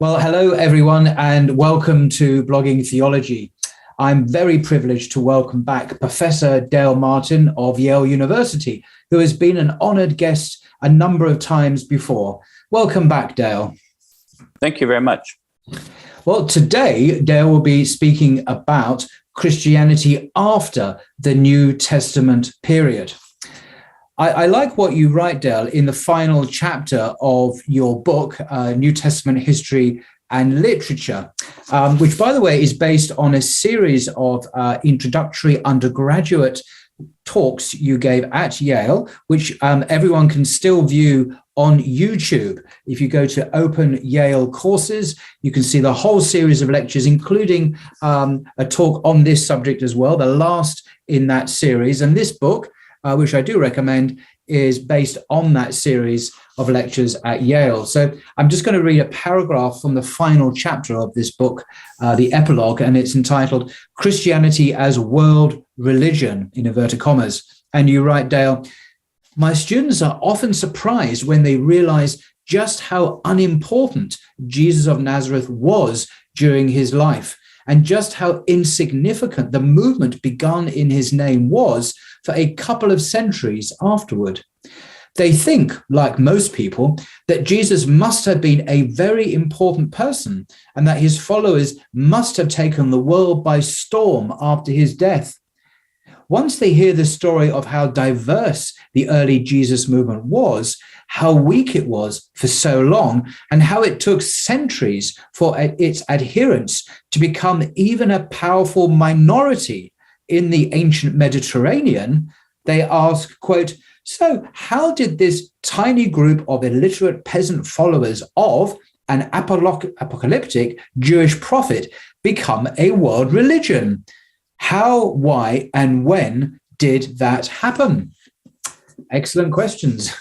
Well, hello, everyone, and welcome to Blogging Theology. I'm very privileged to welcome back Professor Dale Martin of Yale University, who has been an honored guest a number of times before. Welcome back, Dale. Thank you very much. Well, today, Dale will be speaking about Christianity after the New Testament period. I like what you write, Dale, in the final chapter of your book, New Testament History and Literature, which, by the way, is based on a series of introductory undergraduate talks you gave at Yale, which everyone can still view on YouTube. If you go to Open Yale Courses, you can see the whole series of lectures, including a talk on this subject as well, the last in that series. And this book, which I do recommend, is based on that series of lectures at Yale. So I'm just going to read a paragraph from the final chapter of this book, the epilogue, and it's entitled Christianity as World Religion, in inverted commas. And you write, Dale, my students are often surprised when they realize just how unimportant Jesus of Nazareth was during his life, and just how insignificant the movement begun in his name was for a couple of centuries afterward. They think, like most people, that Jesus must have been a very important person and that his followers must have taken the world by storm after his death. Once they hear the story of how diverse the early Jesus movement was, how weak it was for so long, and how it took centuries for its adherents to become even a powerful minority in the ancient Mediterranean, they ask, quote, so how did this tiny group of illiterate peasant followers of an apocalyptic Jewish prophet become a world religion? How, why, and when did that happen? Excellent questions.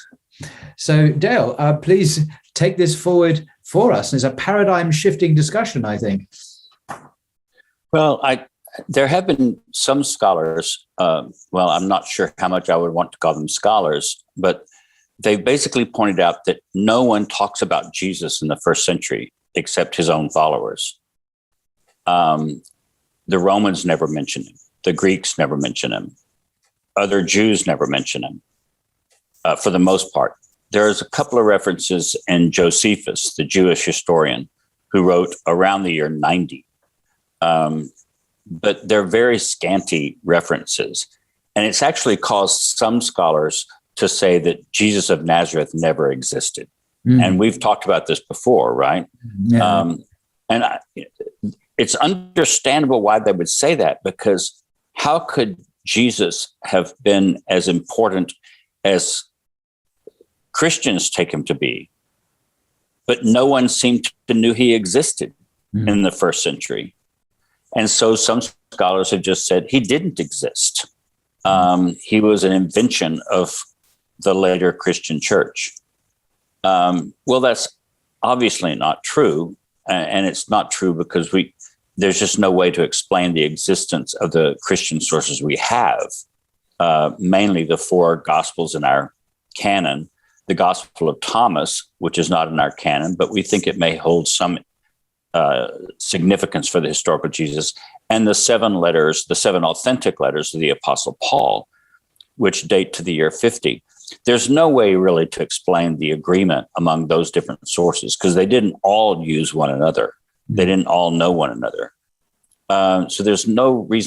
So, Dale, please take this forward for us. It's a paradigm-shifting discussion, I think. Well, there have been some scholars, well, I'm not sure how much I would want to call them scholars, but they basically pointed out that no one talks about Jesus in the first century except his own followers. The Romans never mention him. The Greeks never mention him. Other Jews never mention him, for the most part. There's a couple of references in Josephus, the Jewish historian, who wrote around the year 90. But they're very scanty references. And it's actually caused some scholars to say that Jesus of Nazareth never existed. And we've talked about this before, right? Yeah. It's understandable why they would say that, because how could Jesus have been as important as Christians take him to be? But no one seemed to knew he existed in the first century. And so some scholars have just said he didn't exist. He was an invention of the later Christian church. Well, that's obviously not true. And it's not true because there's just no way to explain the existence of the Christian sources we have, mainly the four Gospels in our canon, the Gospel of Thomas, which is not in our canon, but we think it may hold some significance for the historical Jesus, and the seven authentic letters of the Apostle Paul, which date to the year 50. There's no way really to explain the agreement among those different sources because they didn't all use one another. They didn't all know one another. So there's no way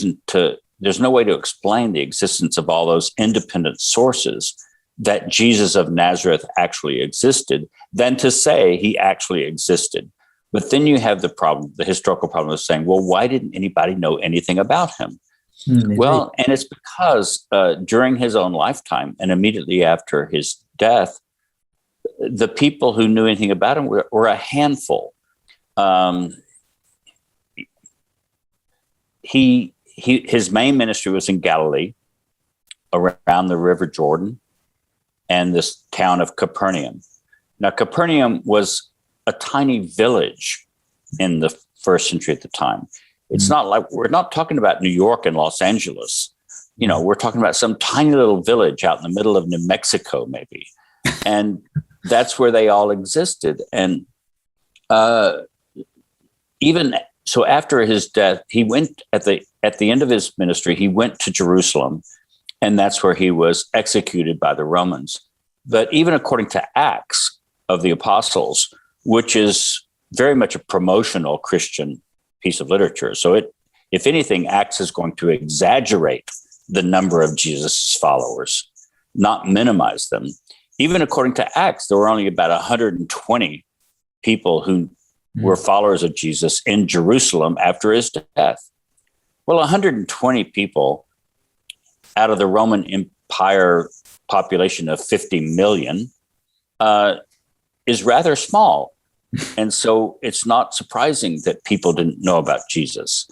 to explain the existence of all those independent sources that Jesus of Nazareth actually existed than to say he actually existed. But then you have the historical problem of saying, well, why didn't anybody know anything about him? Well, and it's because during his own lifetime and immediately after his death, the people who knew anything about him were a handful. His main ministry was in Galilee, around the River Jordan, and this town of Capernaum. Now, Capernaum was a tiny village in the first century at the time. It's not like we're not talking about New York and Los Angeles. We're talking about some tiny little village out in the middle of New Mexico, maybe. And that's where they all existed. And even so, after his death, he went at the end of his ministry, he went to Jerusalem, and that's where he was executed by the Romans. But even according to Acts of the Apostles, which is very much a promotional Christian piece of literature. So if anything, Acts is going to exaggerate the number of Jesus' followers, not minimize them. Even according to Acts, there were only about 120 people who were followers of Jesus in Jerusalem after his death. Well, 120 people out of the Roman Empire population of 50 million is rather small. And so it's not surprising that people didn't know about Jesus.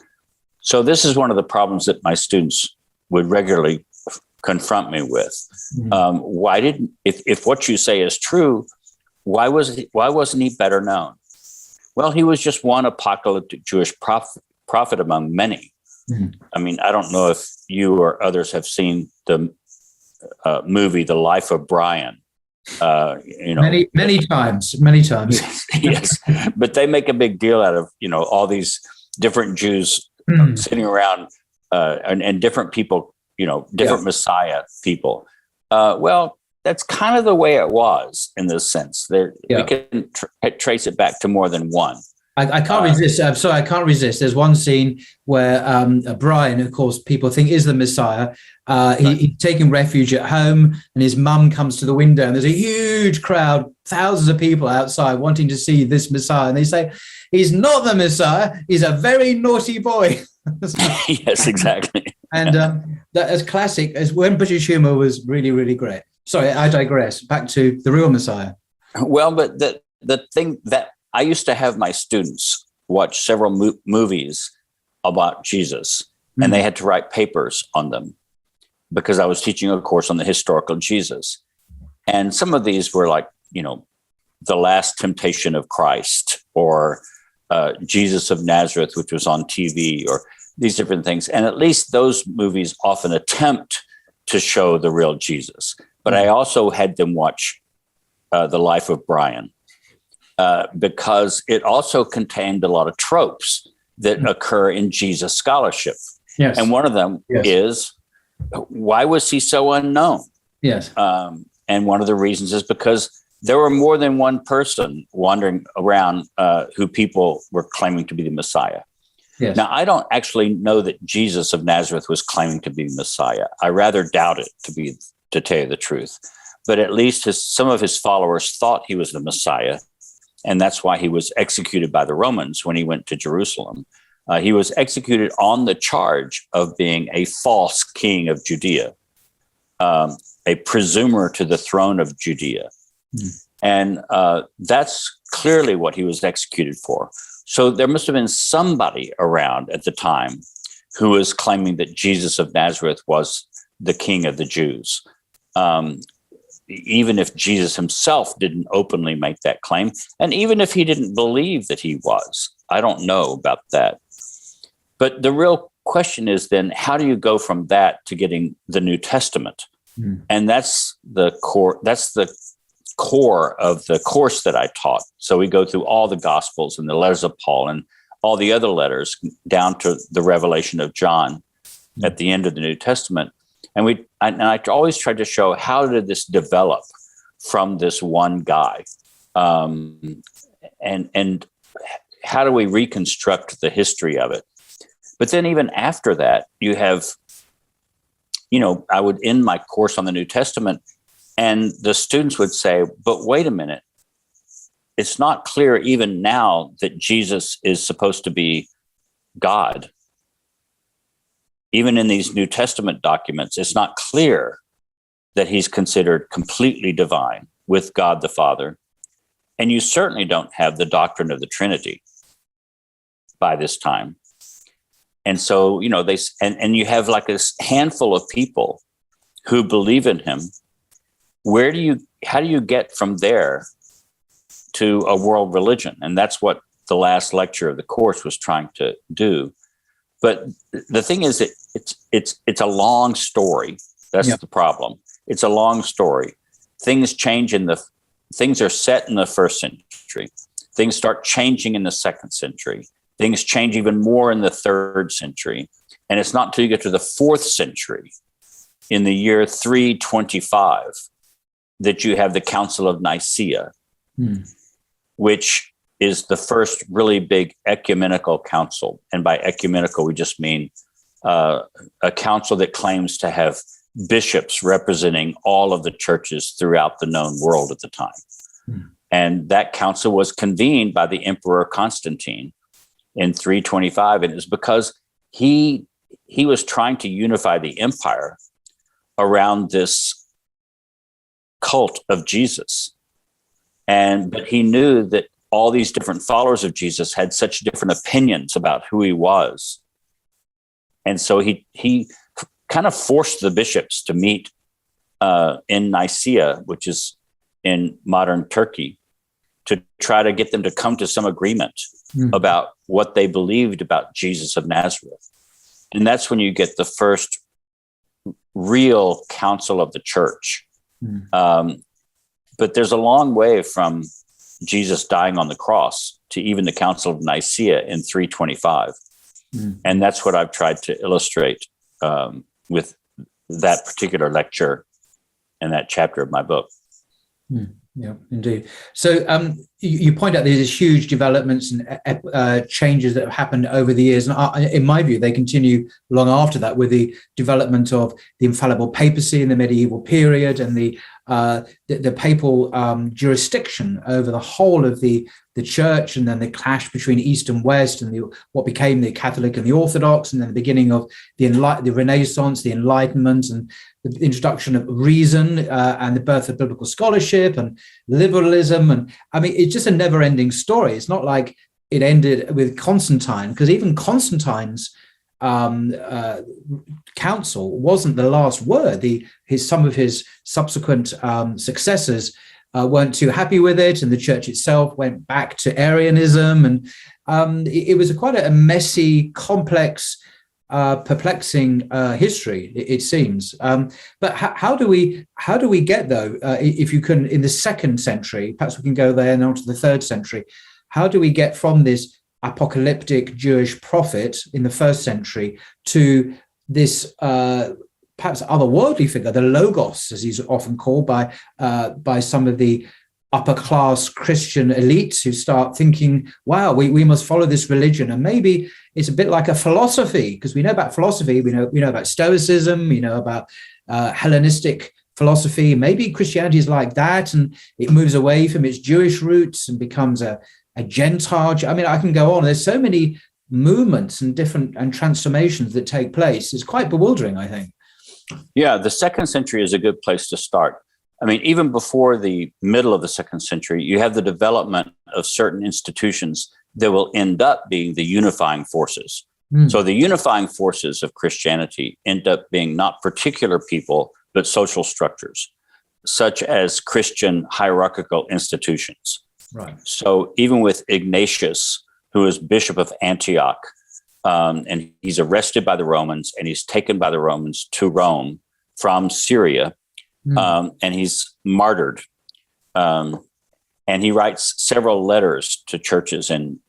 So this is one of the problems that my students would regularly confront me with. If what you say is true, why wasn't he better known? Well, he was just one apocalyptic Jewish prophet among many. I mean, I don't know if you or others have seen the movie, The Life of Brian. Many times. Yes, but they make a big deal out of, all these different Jews sitting around and different people, different Messiah people. Well, that's kind of the way it was in this sense. We can trace it back to more than one. I can't resist. I'm sorry, I can't resist. There's one scene where Brian, of course, people think is the Messiah. He's taking refuge at home, and his mum comes to the window, and there's a huge crowd, thousands of people outside wanting to see this Messiah. And they say, he's not the Messiah. He's a very naughty boy. Yes, exactly. And that's classic, as when British humor was really, really great. Sorry, I digress. Back to the real Messiah. Well, but the thing that I used to have my students watch several movies about Jesus, and they had to write papers on them because I was teaching a course on the historical Jesus. And some of these were like, The Last Temptation of Christ, or Jesus of Nazareth, which was on TV, or these different things. And at least those movies often attempt to show the real Jesus. But I also had them watch The Life of Brian, because it also contained a lot of tropes that occur in Jesus scholarship. Yes. And one of them is, why was he so unknown? Yes. And one of the reasons is because there were more than one person wandering around who people were claiming to be the Messiah. Yes. Now, I don't actually know that Jesus of Nazareth was claiming to be Messiah. I rather doubt it, to tell you the truth. But at least some of his followers thought he was the Messiah, and that's why he was executed by the Romans when he went to Jerusalem. He was executed on the charge of being a false king of Judea, a presumer to the throne of Judea. And that's clearly what he was executed for. So there must have been somebody around at the time who was claiming that Jesus of Nazareth was the king of the Jews. Even if Jesus himself didn't openly make that claim, and even if he didn't believe that he was, I don't know about that. But the real question is then, how do you go from that to getting the New Testament? And that's the core. That's the core of the course that I taught. So we go through all the Gospels and the letters of Paul and all the other letters down to the Revelation of John at the end of the New Testament. And I always tried to show, how did this develop from this one guy? And how do we reconstruct the history of it? But then even after that, you have, I would end my course on the New Testament, and the students would say, but wait a minute. It's not clear even now that Jesus is supposed to be God. Even in these New Testament documents, it's not clear that he's considered completely divine with God the Father. And you certainly don't have the doctrine of the Trinity by this time. And so, and you have like a handful of people who believe in him. How do you get from there to a world religion? And that's what the last lecture of the course was trying to do. But the thing is that it's a long story. That's the problem. It's a long story. Things change things are set in the first century. Things start changing in the second century. Things change even more in the 3rd century. And it's not until you get to the 4th century, in the year 325, that you have the Council of Nicaea, which is the first really big ecumenical council. And by ecumenical, we just mean a council that claims to have bishops representing all of the churches throughout the known world at the time. And that council was convened by the Emperor Constantine in 325. And it was because he was trying to unify the empire around this cult of Jesus. But he knew that all these different followers of Jesus had such different opinions about who he was. And so he kind of forced the bishops to meet in Nicaea, which is in modern Turkey, to try to get them to come to some agreement about what they believed about Jesus of Nazareth. And that's when you get the first real council of the church. But there's a long way from Jesus dying on the cross to even the Council of Nicaea in 325. And that's what I've tried to illustrate with that particular lecture and that chapter of my book. Yeah, indeed. So you point out these huge developments and changes that have happened over the years. And in my view, they continue long after that with the development of the infallible papacy in the medieval period and the papal jurisdiction over the whole of the church, and then the clash between East and West, and what became the Catholic and the Orthodox, and then the beginning of the Renaissance, the Enlightenment, and the introduction of reason and the birth of biblical scholarship and liberalism. And I mean, it's just a never-ending story. It's not like it ended with Constantine, because even Constantine's council wasn't the last word. Some of his subsequent successors weren't too happy with it, and the church itself went back to Arianism, and it was quite a messy, complex, perplexing history, it seems. But how do we get, though, if you can, in the 2nd century, perhaps we can go there and on to the 3rd century, how do we get from this apocalyptic Jewish prophet in the 1st century to this perhaps otherworldly figure, the Logos, as he's often called by some of the upper class Christian elites, who start thinking, wow, we must follow this religion. And maybe it's a bit like a philosophy, because we know about philosophy, we know about Stoicism, we know about Hellenistic philosophy. Maybe Christianity is like that, and it moves away from its Jewish roots and becomes a Gentile. I mean, I can go on. There's so many movements and different transformations that take place. It's quite bewildering, I think. Yeah, the 2nd century is a good place to start. I mean, even before the middle of the 2nd century, you have the development of certain institutions that will end up being the unifying forces. So the unifying forces of Christianity end up being not particular people, but social structures, such as Christian hierarchical institutions. Right. So even with Ignatius, who is Bishop of Antioch, and he's arrested by the Romans, and he's taken by the Romans to Rome from Syria, and he's martyred. And he writes several letters to churches in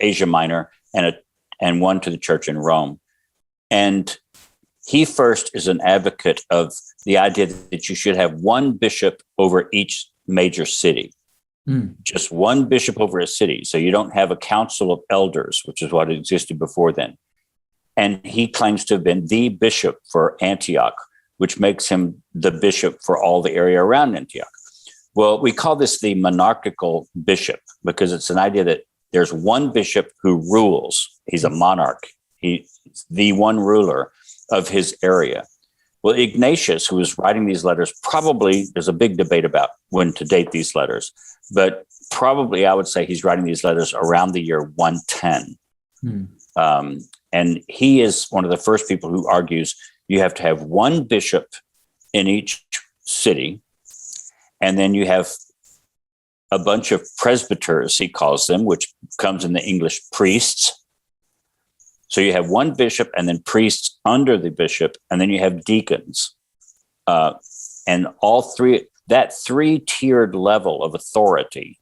Asia Minor and one to the church in Rome. And he first is an advocate of the idea that you should have one bishop over each major city. Just one bishop over a city. So you don't have a council of elders, which is what existed before then. And he claims to have been the bishop for Antioch, which makes him the bishop for all the area around Antioch. Well, we call this the monarchical bishop, because it's an idea that there's one bishop who rules. He's a monarch. He's the one ruler of his area. Well, Ignatius, who was writing these letters, probably, there's a big debate about when to date these letters, but probably I would say he's writing these letters around the year 110. And he is one of the first people who argues you have to have one bishop in each city, and then you have a bunch of presbyters, he calls them, which comes in the English priests. So you have one bishop and then priests under the bishop, and then you have deacons. And all three, that 3-tiered level of authority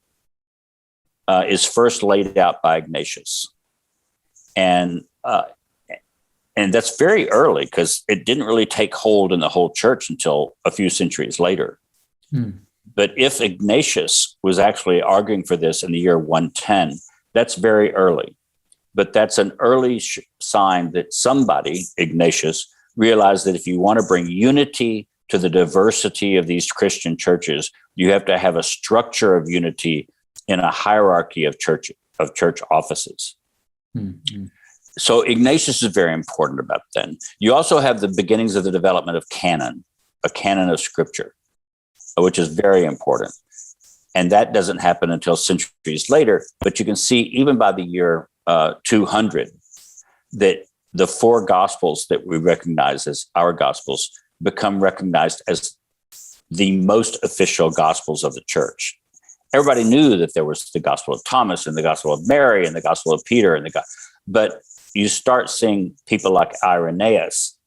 is first laid out by Ignatius. And that's very early because it didn't really take hold in the whole church until a few centuries later. But if Ignatius was actually arguing for this in the year 110, that's very early. But that's an early sign that somebody, Ignatius, realized that if you want to bring unity to the diversity of these Christian churches, you have to have a structure of unity in a hierarchy of church offices. So Ignatius is very important about then. You also have the beginnings of the development of a canon of scripture, which is very important. And that doesn't happen until centuries later. But you can see even by the year 200 that the four gospels that we recognize as our gospels become recognized as the most official gospels of the church. Everybody knew that there was the Gospel of Thomas and the Gospel of Mary and the Gospel of Peter but you start seeing people like Irenaeus,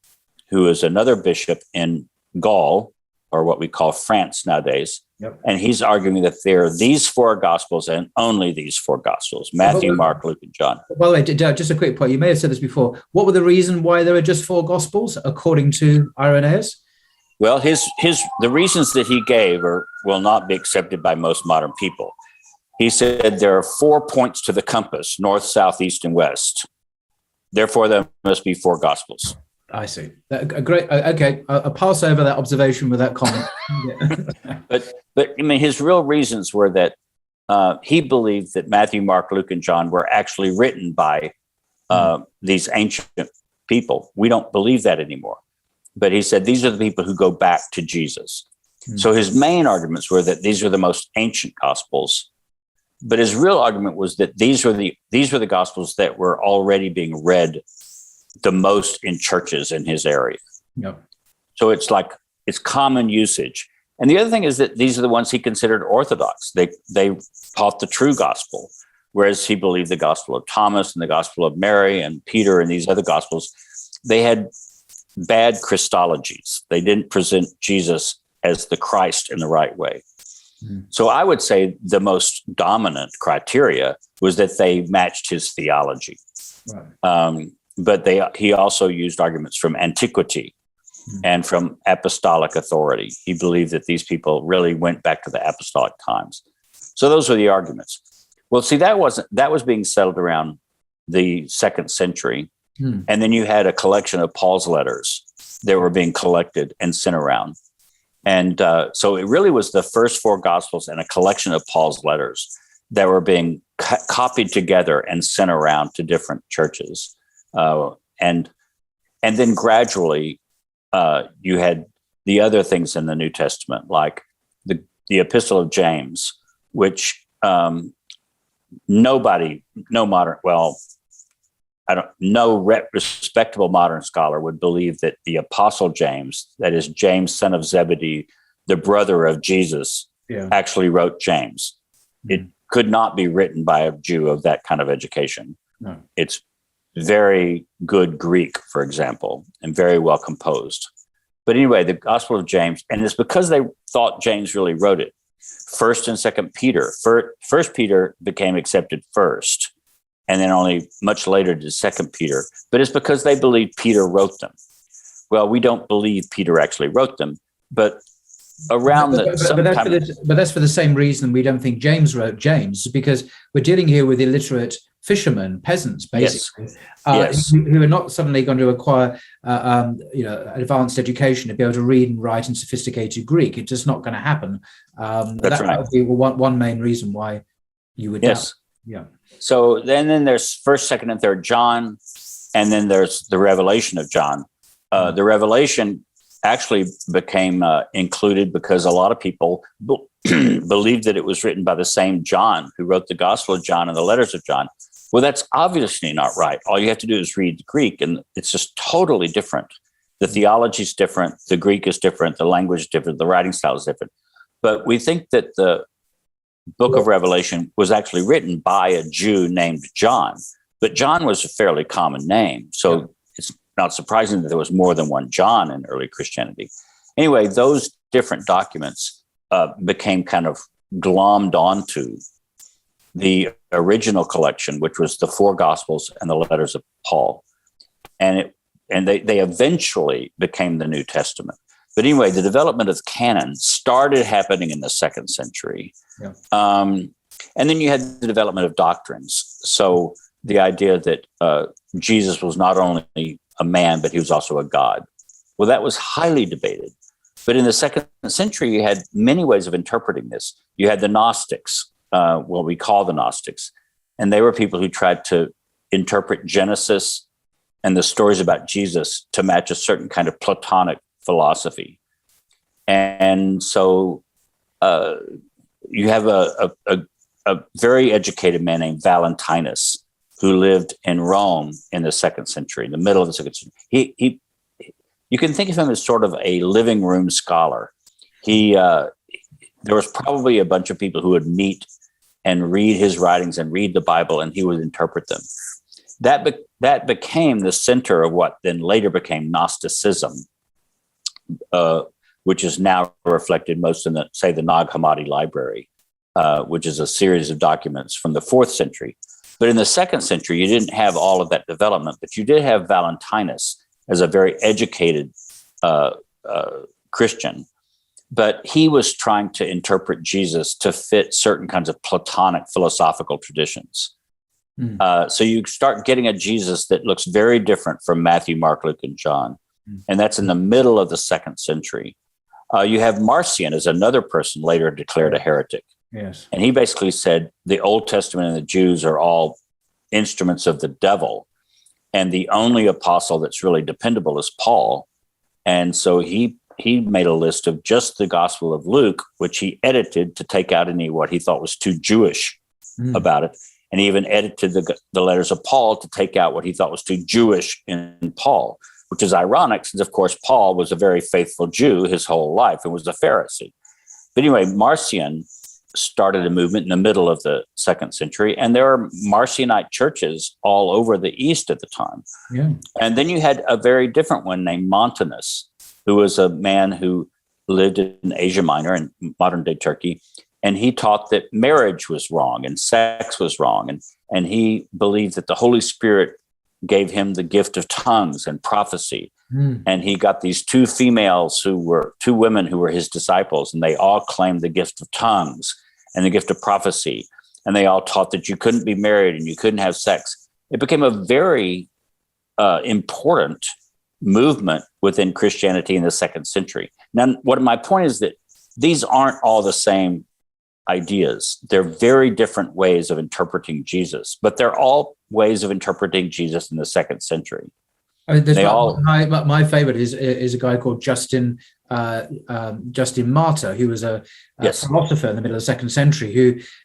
who is another bishop in Gaul, or what we call France nowadays. Yep. And he's arguing that there are these four gospels and only these four gospels: Matthew, Mark, Luke, and John. By the way, just a quick point. You may have said this before. What were the reason why there are just four gospels, according to Irenaeus? Well, the reasons that he gave will not be accepted by most modern people. He said there are 4 points to the compass: north, south, east, and west. Therefore, there must be four gospels. I see. Great. Okay, I'll pass over that observation with that comment. But I mean, his real reasons were that he believed that Matthew, Mark, Luke, and John were actually written by these ancient people. We don't believe that anymore. But he said these are the people who go back to Jesus. So his main arguments were that these are the most ancient gospels. But his real argument was that these were the gospels that were already being read the most in churches in his area. Yep. So it's common usage. And the other thing is that these are the ones he considered orthodox. They taught the true gospel, whereas he believed the Gospel of Thomas and the Gospel of Mary and Peter and these other gospels, they had bad Christologies. They didn't present Jesus as the Christ in the right way. So I would say the most dominant criteria was that they matched his theology. Right. But he also used arguments from antiquity and from apostolic authority. He believed that these people really went back to the apostolic times. So those were the arguments. Well, see, that was being settled around the 2nd century. And then you had a collection of Paul's letters that were being collected and sent around. And so it really was the first four gospels and a collection of Paul's letters that were being copied together and sent around to different churches. And then gradually you had the other things in the New Testament, like the Epistle of James, which no respectable modern scholar would believe that the Apostle James, that is James, son of Zebedee, the brother of Jesus, actually wrote James. It could not be written by a Jew of that kind of education. No. It's very good Greek, for example, and very well composed. But anyway, the Gospel of James, and it's because they thought James really wrote it. 1st and 2nd Peter. First Peter became accepted first, and then only much later did 2nd Peter. But it's because they believed Peter wrote them. Well, we don't believe Peter actually wrote them, but around but that's for the same reason we don't think James wrote James, because we're dealing here with illiterate fishermen, peasants, basically, who are not suddenly going to acquire advanced education to be able to read and write in sophisticated Greek. It's just not going to happen. That's right. That would be one main reason why you would doubt. Yeah. So then there's 1st, 2nd, and 3rd John, and then there's the Revelation of John. The Revelation actually became included because a lot of people believed that it was written by the same John who wrote the Gospel of John and the letters of John. Well, that's obviously not right. All you have to do is read the Greek, and it's just totally different. The theology is different. The Greek is different. The language is different. The writing style is different. But we think that the book of Revelation was actually written by a Jew named John. But John was a fairly common name. So it's not surprising that there was more than one John in early Christianity. Anyway, those different documents became kind of glommed onto the original collection, which was the four Gospels and the letters of Paul. And they eventually became the New Testament. But anyway, the development of canon started happening in the 2nd century. Yeah. And then you had the development of doctrines. So the idea that Jesus was not only a man, but he was also a God. Well, that was highly debated. But in the 2nd century, you had many ways of interpreting this. You had the Gnostics, what we call the Gnostics, and they were people who tried to interpret Genesis and the stories about Jesus to match a certain kind of Platonic philosophy. And so you have a very educated man named Valentinus who lived in Rome in the 2nd century, in the middle of the 2nd century. You can think of him as sort of a living room scholar. There was probably a bunch of people who would meet and read his writings and read the Bible, and he would interpret them. That became the center of what then later became Gnosticism, which is now reflected most in the Nag Hammadi Library, which is a series of documents from the 4th century. But in the 2nd century, you didn't have all of that development, but you did have Valentinus as a very educated Christian. But he was trying to interpret Jesus to fit certain kinds of Platonic philosophical traditions. So you start getting a Jesus that looks very different from Matthew, Mark, Luke, and John. And that's in the middle of the 2nd century. You have Marcion as another person later declared a heretic. Yes. And he basically said the Old Testament and the Jews are all instruments of the devil. And the only apostle that's really dependable is Paul. And so he made a list of just the Gospel of Luke, which he edited to take out any what he thought was too Jewish about it. And he even edited the letters of Paul to take out what he thought was too Jewish in Paul, which is ironic since, of course, Paul was a very faithful Jew his whole life and was a Pharisee. But anyway, Marcion started a movement in the middle of the 2nd century, and there are Marcionite churches all over the East at the time. Yeah. And then you had a very different one named Montanus, who was a man who lived in Asia Minor in modern-day Turkey, and he taught that marriage was wrong and sex was wrong, and he believed that the Holy Spirit gave him the gift of tongues and prophecy. And he got these two women who were his disciples, and they all claimed the gift of tongues and the gift of prophecy. And they all taught that you couldn't be married and you couldn't have sex. It became a very important movement within Christianity in the 2nd century. Now, what my point is that these aren't all the same ideas. They're very different ways of interpreting Jesus, but they're all ways of interpreting Jesus in the 2nd century. I mean, my favorite is a guy called Justin Martyr, who was a philosopher in the middle of the 2nd century,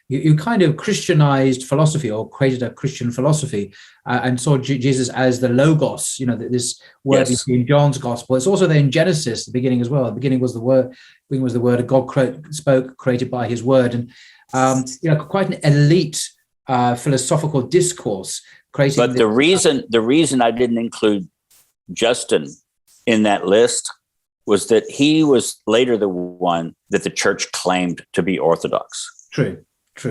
who kind of Christianized philosophy or created a Christian philosophy and saw Jesus as the Logos, this word in John's gospel. It's also there in Genesis, the beginning as well. The beginning was the word of God spoke, created by his word. And, quite an elite philosophical discourse. But the reason I didn't include Justin in that list was that he was later the one that the church claimed to be Orthodox. True.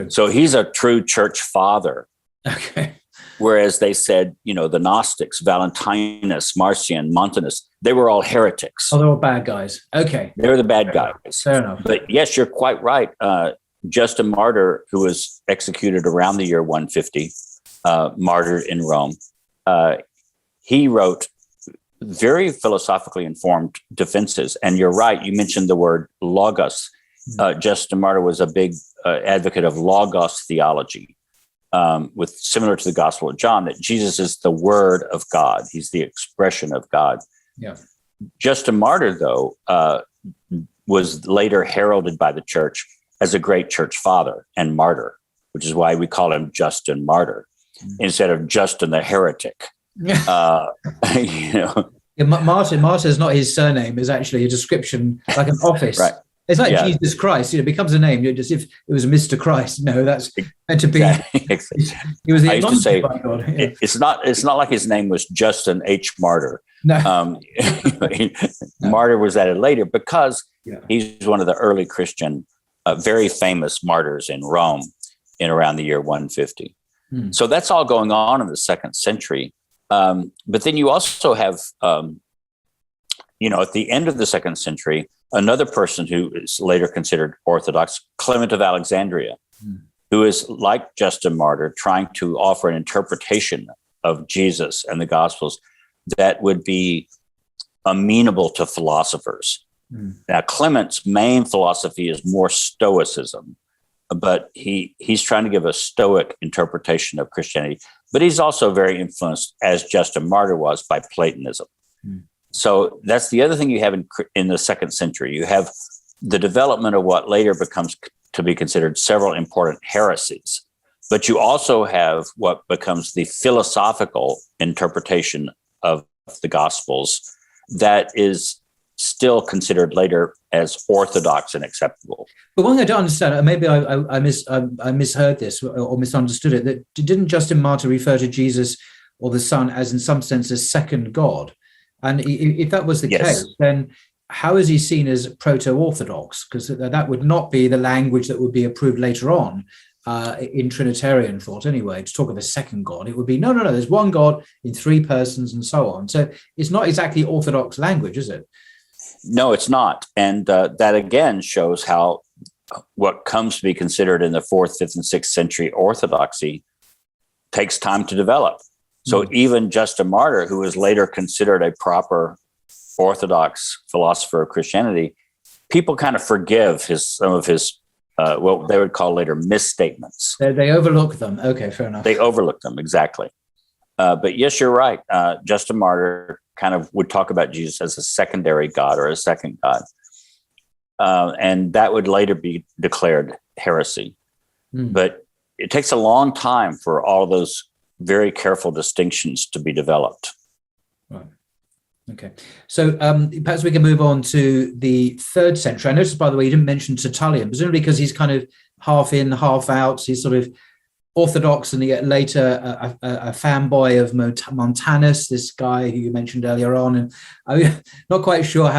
So he's a true church father. Okay. Whereas they said, the Gnostics, Valentinus, Marcion, Montanus, they were all heretics. Oh, they were bad guys. Okay. They were the bad guys. Fair enough. But yes, you're quite right. Justin Martyr, who was executed around the year 150, martyred in Rome, he wrote very philosophically informed defenses. And you're right, you mentioned the word logos. Justin Martyr was a big advocate of logos theology, similar to the Gospel of John, that Jesus is the Word of God. He's the expression of God. Yeah. Justin Martyr, though, was later heralded by the church as a great church father and martyr, which is why we call him Justin Martyr instead of Justin the heretic. Martyr is not his surname. It's actually a description, like an office. Right. It's like Jesus Christ. It becomes a name. Just if it was Mr. Christ. No, that's meant to be. Exactly. He was the I used to say by God. Yeah. It's not like his name was Justin H. Martyr. No. Martyr was added later because he's one of the early Christian, very famous martyrs in Rome in around the year 150. So that's all going on in the 2nd century. But then you also have, at the end of the 2nd century, another person who is later considered Orthodox, Clement of Alexandria, who is like Justin Martyr, trying to offer an interpretation of Jesus and the Gospels that would be amenable to philosophers. Now, Clement's main philosophy is more Stoicism, but he's trying to give a Stoic interpretation of Christianity. But he's also very influenced, as Justin Martyr was, by Platonism. So that's the other thing you have in the 2nd century. You have the development of what later becomes to be considered several important heresies. But you also have what becomes the philosophical interpretation of the Gospels that is still considered later as orthodox and acceptable. But one thing I don't understand, maybe I misheard this or misunderstood it, that didn't Justin Martyr refer to Jesus or the Son as in some sense a second God? And if that was the case, then how is he seen as proto-Orthodox? Because that would not be the language that would be approved later on in Trinitarian thought anyway, to talk of a second God. It would be, no, there's one God in 3 persons and so on. So it's not exactly Orthodox language, is it? No, it's not. And that again shows how what comes to be considered in the 4th, 5th, and 6th century orthodoxy takes time to develop. So even Justin Martyr, who was later considered a proper orthodox philosopher of Christianity, people kind of forgive some of his what they would call later misstatements. They overlook them. Okay, fair enough. They overlook them, exactly. But yes, you're right. Justin Martyr kind of would talk about Jesus as a secondary God or a second God. And that would later be declared heresy. But it takes a long time for all those very careful distinctions to be developed. Right. Okay. So perhaps we can move on to the 3rd century. I noticed, by the way, you didn't mention Tertullian, presumably because he's kind of half in, half out. He's sort of Orthodox and yet later a fanboy of Montanus, this guy who you mentioned earlier on. And I'm not quite sure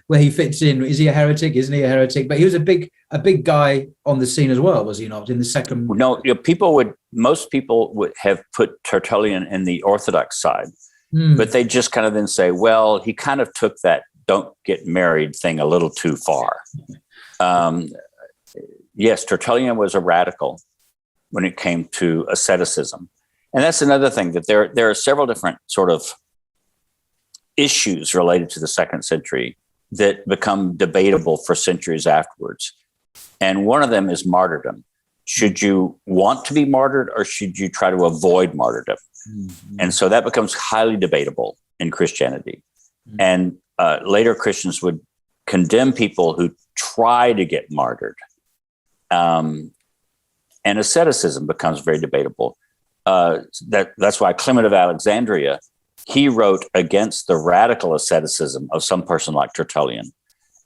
where he fits in. Is he a heretic? Isn't he a heretic? But he was a big guy on the scene as well, was he not? In the second. No, most people would have put Tertullian in the Orthodox side, but they just kind of then say, well, he kind of took that "don't get married" thing a little too far. Yes, Tertullian was a radical when it came to asceticism. And that's another thing, that there are several different sort of issues related to the 2nd century that become debatable for centuries afterwards. And one of them is martyrdom. Should you want to be martyred or should you try to avoid martyrdom? And so that becomes highly debatable in Christianity. And later Christians would condemn people who try to get martyred. And asceticism becomes very debatable. That's why Clement of Alexandria, he wrote against the radical asceticism of some person like Tertullian.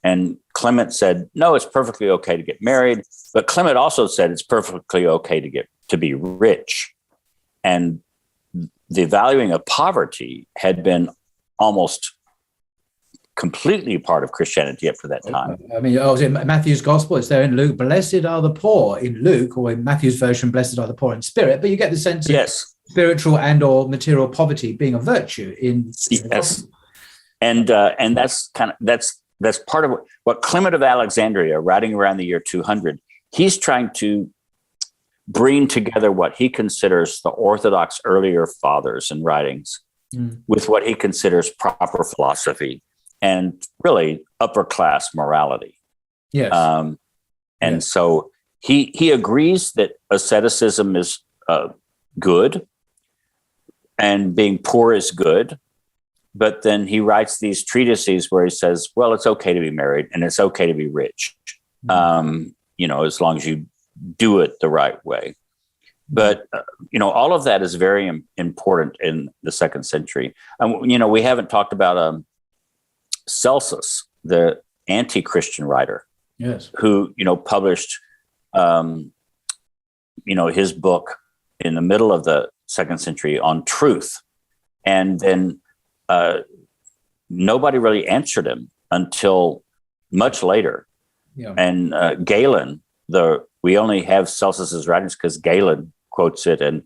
And Clement said, no, it's perfectly okay to get married. But Clement also said it's perfectly okay to be rich. And the valuing of poverty had been almost completely part of Christianity up to that time. I mean, in Matthew's gospel, it's there in Luke, blessed are the poor in Luke, or in Matthew's version, blessed are the poor in spirit. But you get the sense of spiritual and or material poverty being a virtue in and that's part of what Clement of Alexandria, writing around the year 200, he's trying to bring together what he considers the Orthodox earlier fathers and writings with what he considers proper philosophy and really upper class morality. Yes. So he agrees that asceticism is good and being poor is good. But then he writes these treatises where he says, well, it's okay to be married and it's okay to be rich, as long as you do it the right way. But, all of that is very important in the 2nd century. We haven't talked about Celsus, the anti-Christian writer, who, published, his book in the middle of the 2nd century on truth. And then nobody really answered him until much later. And Galen, the we only have Celsus's writings because Galen quotes it, and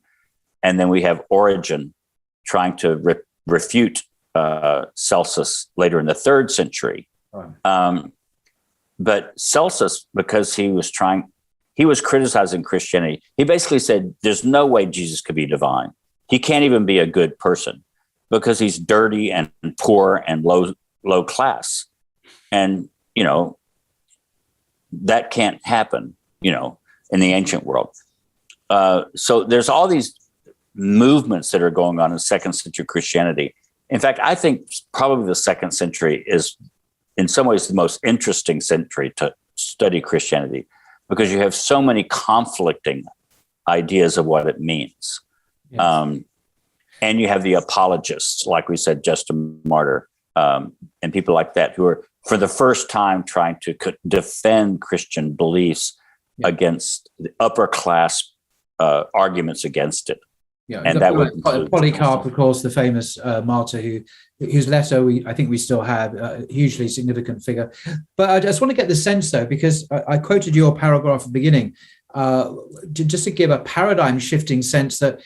then we have Origen trying to refute Celsus later in the 3rd century. Right. But Celsus, because he was criticizing Christianity. He basically said, there's no way Jesus could be divine. He can't even be a good person because he's dirty and poor and low class. And, that can't happen, in the ancient world. So there's all these movements that are going on in 2nd century Christianity. In fact, I think probably the 2nd century is in some ways the most interesting century to study Christianity, because you have so many conflicting ideas of what it means. Yes. And you have the apologists, like we said, Justin Martyr, and people like that, who are for the first time trying to defend Christian beliefs against the upper class arguments against it. Yeah, and that would Polycarp, of course, the famous martyr whose letter I think we still have, a hugely significant figure. But I just want to get the sense, though, because I quoted your paragraph at the beginning, just to give a paradigm shifting sense that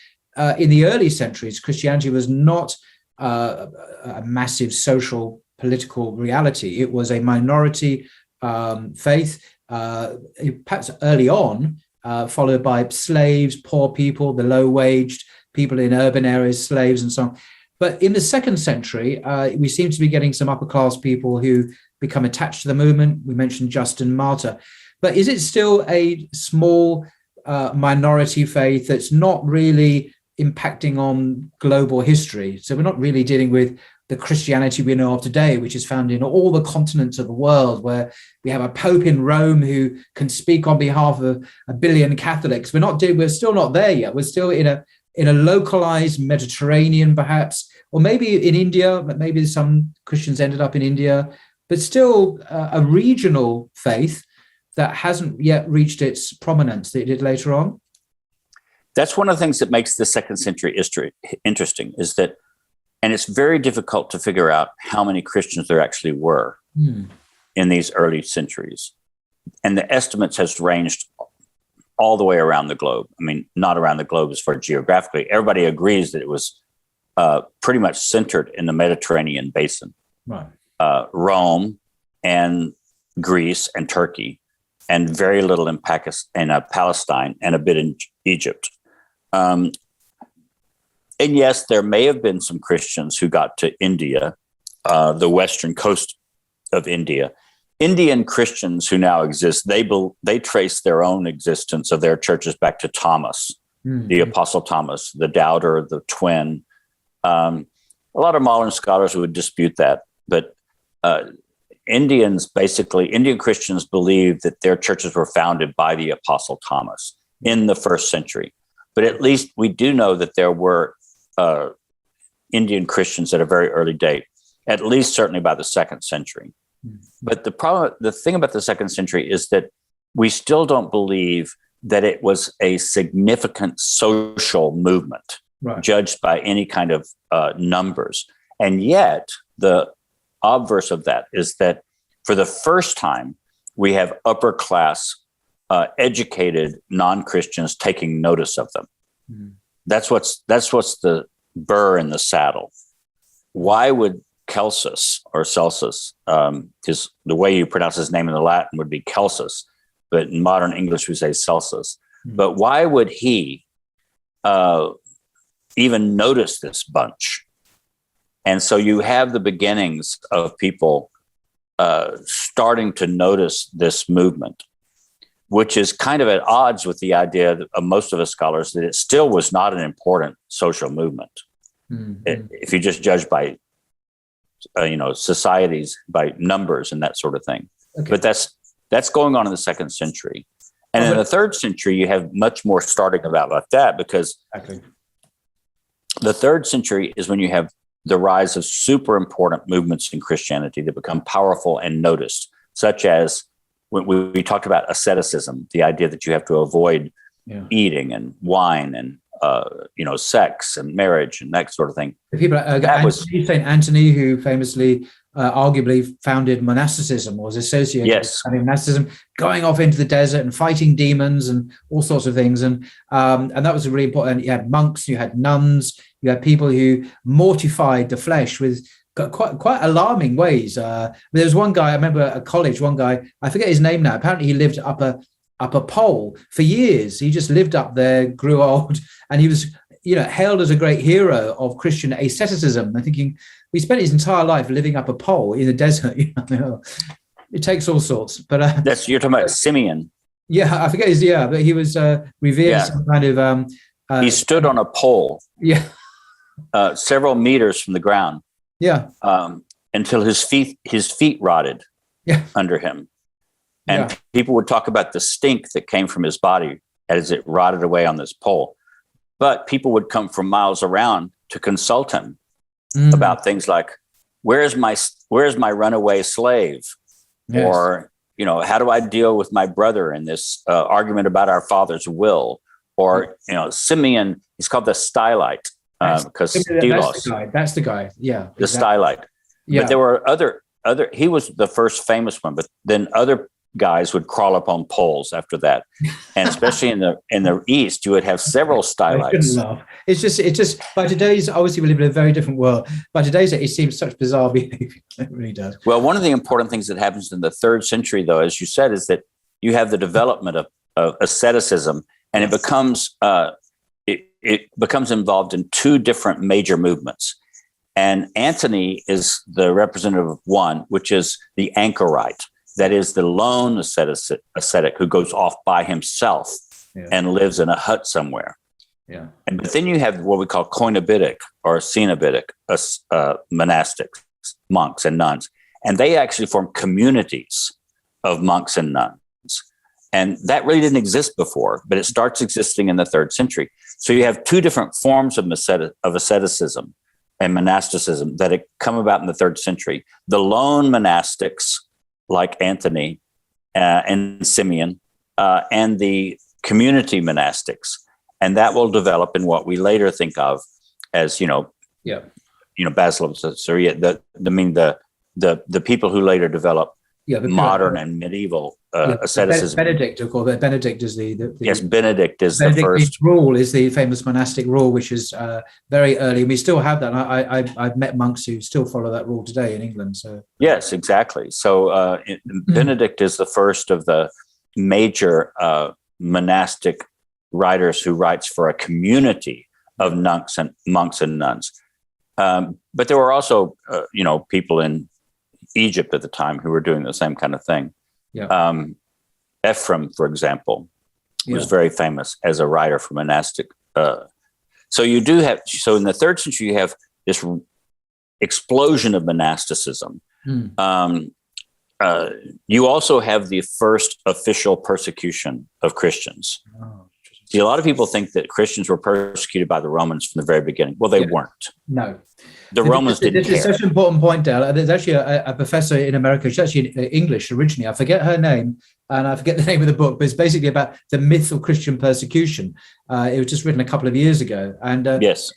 in the early centuries, Christianity was not a massive social political reality. It was a minority faith, perhaps early on, followed by slaves, poor people, the low-waged, people in urban areas, slaves, and so on. But in the 2nd century, we seem to be getting some upper-class people who become attached to the movement. We mentioned Justin Martyr. But is it still a small minority faith that's not really impacting on global history? So we're not really dealing with the Christianity we know of today, which is found in all the continents of the world, where we have a Pope in Rome who can speak on behalf of a billion Catholics. We're still not there yet. We're still in a localized Mediterranean, perhaps, or maybe in India. Maybe some Christians ended up in India, but still a regional faith that hasn't yet reached its prominence that it did later on. That's one of the things that makes the 2nd century history interesting, is that, and it's very difficult to figure out how many Christians there actually were in these early centuries. And the estimates has ranged all the way around the globe. I mean, not around the globe as far as geographically. Everybody agrees that it was pretty much centered in the Mediterranean basin. Right. Rome and Greece and Turkey, and very little in Palestine, and a bit in Egypt. And yes, there may have been some Christians who got to India, the western coast of India. Indian Christians who now exist, they trace their own existence of their churches back to Thomas, the Apostle Thomas, the doubter, the twin. A lot of modern scholars would dispute that, but Indian Christians believe that their churches were founded by the Apostle Thomas in the 1st century. But at least we do know that there were Indian Christians at a very early date, at least certainly by the 2nd century. But the thing about the 2nd century is that we still don't believe that it was a significant social movement, judged by any kind of numbers. And yet the obverse of that is that for the first time, we have upper class, educated non-Christians taking notice of them. That's what's the burr in the saddle. Why would Celsus, because the way you pronounce his name in the Latin would be Celsus, but in modern English we say Celsus. But why would he even notice this bunch? And so you have the beginnings of people starting to notice this movement, which is kind of at odds with the idea of most of the scholars that it still was not an important social movement. If you just judge by societies by numbers and that sort of thing. Okay. But that's going on in the 2nd century. And in the 3rd century, you have much more starting about like that, because the 3rd century is when you have the rise of super important movements in Christianity that become powerful and noticed, such as when we talked about asceticism, the idea that you have to avoid eating and wine and sex and marriage and that sort of thing. The people, St. Anthony, who famously arguably founded monasticism, was associated with monasticism, going off into the desert and fighting demons and all sorts of things. And that was really important. You had monks, you had nuns, you had people who mortified the flesh with quite alarming ways. There was one guy, I remember at college, one guy, I forget his name now. Apparently he lived up a pole for years. He just lived up there, grew old, and he was, hailed as a great hero of Christian asceticism. I'm thinking, he spent his entire life living up a pole in the desert. It takes all sorts. But you're talking about Simeon. Yeah, I forget his. Yeah, but he was revered as some kind of. He stood on a pole. Yeah. Several meters from the ground. Yeah. Until his feet rotted. Yeah. Under him, and people would talk about the stink that came from his body as it rotted away on this pole. But people would come from miles around to consult him about things like, where's my runaway slave? Yes. Or, how do I deal with my brother in this argument about our father's will? Or, Simeon, he's called the stylite because that's the guy. Yeah. The stylite. Yeah. But there were other, he was the first famous one, but then other guys would crawl up on poles after that, and especially in the East, you would have several stylites. It's just by today's, obviously we live in a very different world. By today's, it seems such bizarre behavior. It really does. Well, one of the important things that happens in the 3rd century, though, as you said, is that you have the development of asceticism, and it becomes involved in 2 different major movements. And Antony is the representative of one, which is the anchorite. That is the lone ascetic who goes off by himself and lives in a hut somewhere. Yeah. But then you have what we call koinobitic or cenobitic monastics, monks and nuns. And they actually form communities of monks and nuns. And that really didn't exist before, but it starts existing in the 3rd century. So you have 2 different forms of asceticism and monasticism that come about in the 3rd century. The lone monastics, like Anthony and Simeon, and the community monastics, and that will develop in what we later think of as Basil of Caesarea. The people who later develop modern and medieval asceticism. Benedict, of course. Benedict is the yes. Benedict is the first rule. Is the famous monastic rule, which is very early. And we still have that. I've met monks who still follow that rule today in England. So yes, exactly. So Benedict is the first of the major monastic writers who writes for a community of monks and nuns. But there were also people in Egypt at the time who were doing the same kind of thing. Yeah. Ephraim, for example, was very famous as a writer for monastic. So in the 3rd century, you have this explosion of monasticism. You also have the first official persecution of Christians. See, a lot of people think that Christians were persecuted by the Romans from the very beginning. Well, they weren't. No. The Romans didn't care. This is such an important point, Dale. There's actually a professor in America. She's actually English originally. I forget her name, and I forget the name of the book, but it's basically about the myth of Christian persecution. It was just written a couple of years ago. And yes.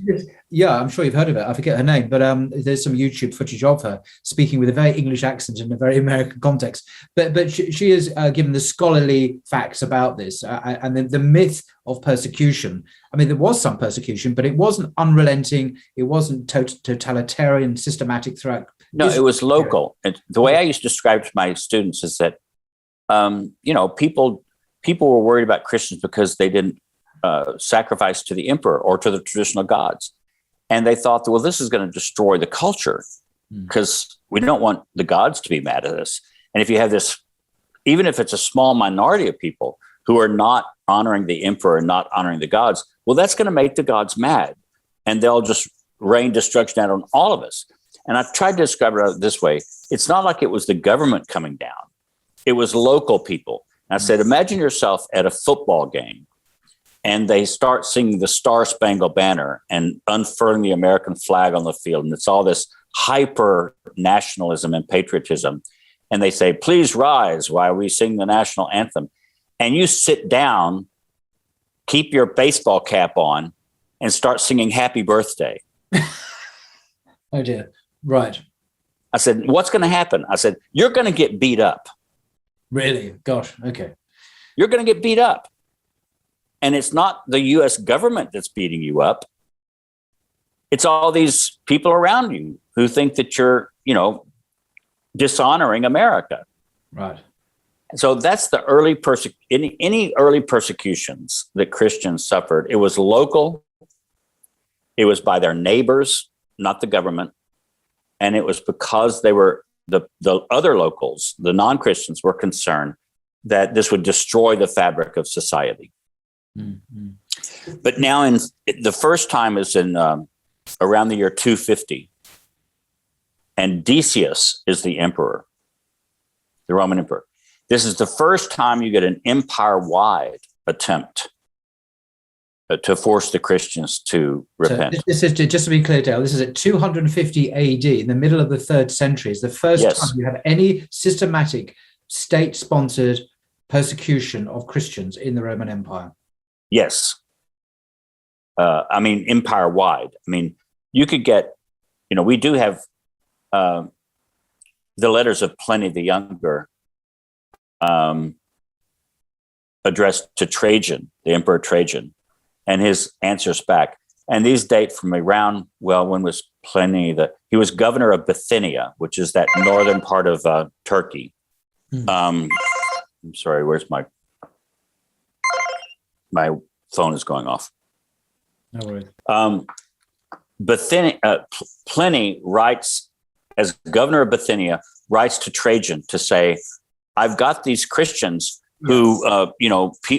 Yeah, I'm sure you've heard of it. I forget her name, but there's some YouTube footage of her speaking with a very English accent in a very American context. But she is given the scholarly facts about this and the myth of persecution. I mean, there was some persecution, but it wasn't unrelenting. It wasn't totalitarian, systematic throughout. No, it was local. And the way I used to describe it to my students is that, people were worried about Christians because they didn't sacrifice to the emperor or to the traditional gods. And they thought that, well, this is going to destroy the culture because we don't want the gods to be mad at us. And if you have this, even if it's a small minority of people who are not honoring the emperor and not honoring the gods, well, that's going to make the gods mad. And they'll just rain destruction out on all of us. And I tried to describe it this way. It's not like it was the government coming down. It was local people. And I said, imagine yourself at a football game and they start singing the Star Spangled Banner and unfurling the American flag on the field. And it's all this hyper nationalism and patriotism. And they say, please rise while we sing the national anthem. And you sit down, keep your baseball cap on, and start singing Happy Birthday. Oh, dear. Right. I said, what's going to happen? I said, you're going to get beat up. Really? Gosh. Okay. You're going to get beat up. And it's not the U.S. government that's beating you up. It's all these people around you who think that you're, dishonoring America. Right. So that's the early any early persecutions that Christians suffered. It was local. It was by their neighbors, not the government. And it was because they were the other locals, the non-Christians, were concerned that this would destroy the fabric of society. Mm-hmm. But now the first time is in around the year 250. And Decius is the emperor, the Roman emperor. This is the first time you get an empire-wide attempt to force the Christians to repent. So this is, just to be clear, Dale, this is at 250 AD, in the middle of the 3rd century. It's the first time you have any systematic state-sponsored persecution of Christians in the Roman Empire. Yes. Empire-wide. You could get, we do have the letters of Pliny the Younger addressed to Trajan, the Emperor Trajan, and his answers back. And these date from around, when was Pliny? He was governor of Bithynia, which is that northern part of Turkey. I'm sorry, where's my phone is going off. No worries. Pliny writes, as governor of Bithynia, writes to Trajan to say, I've got these Christians who,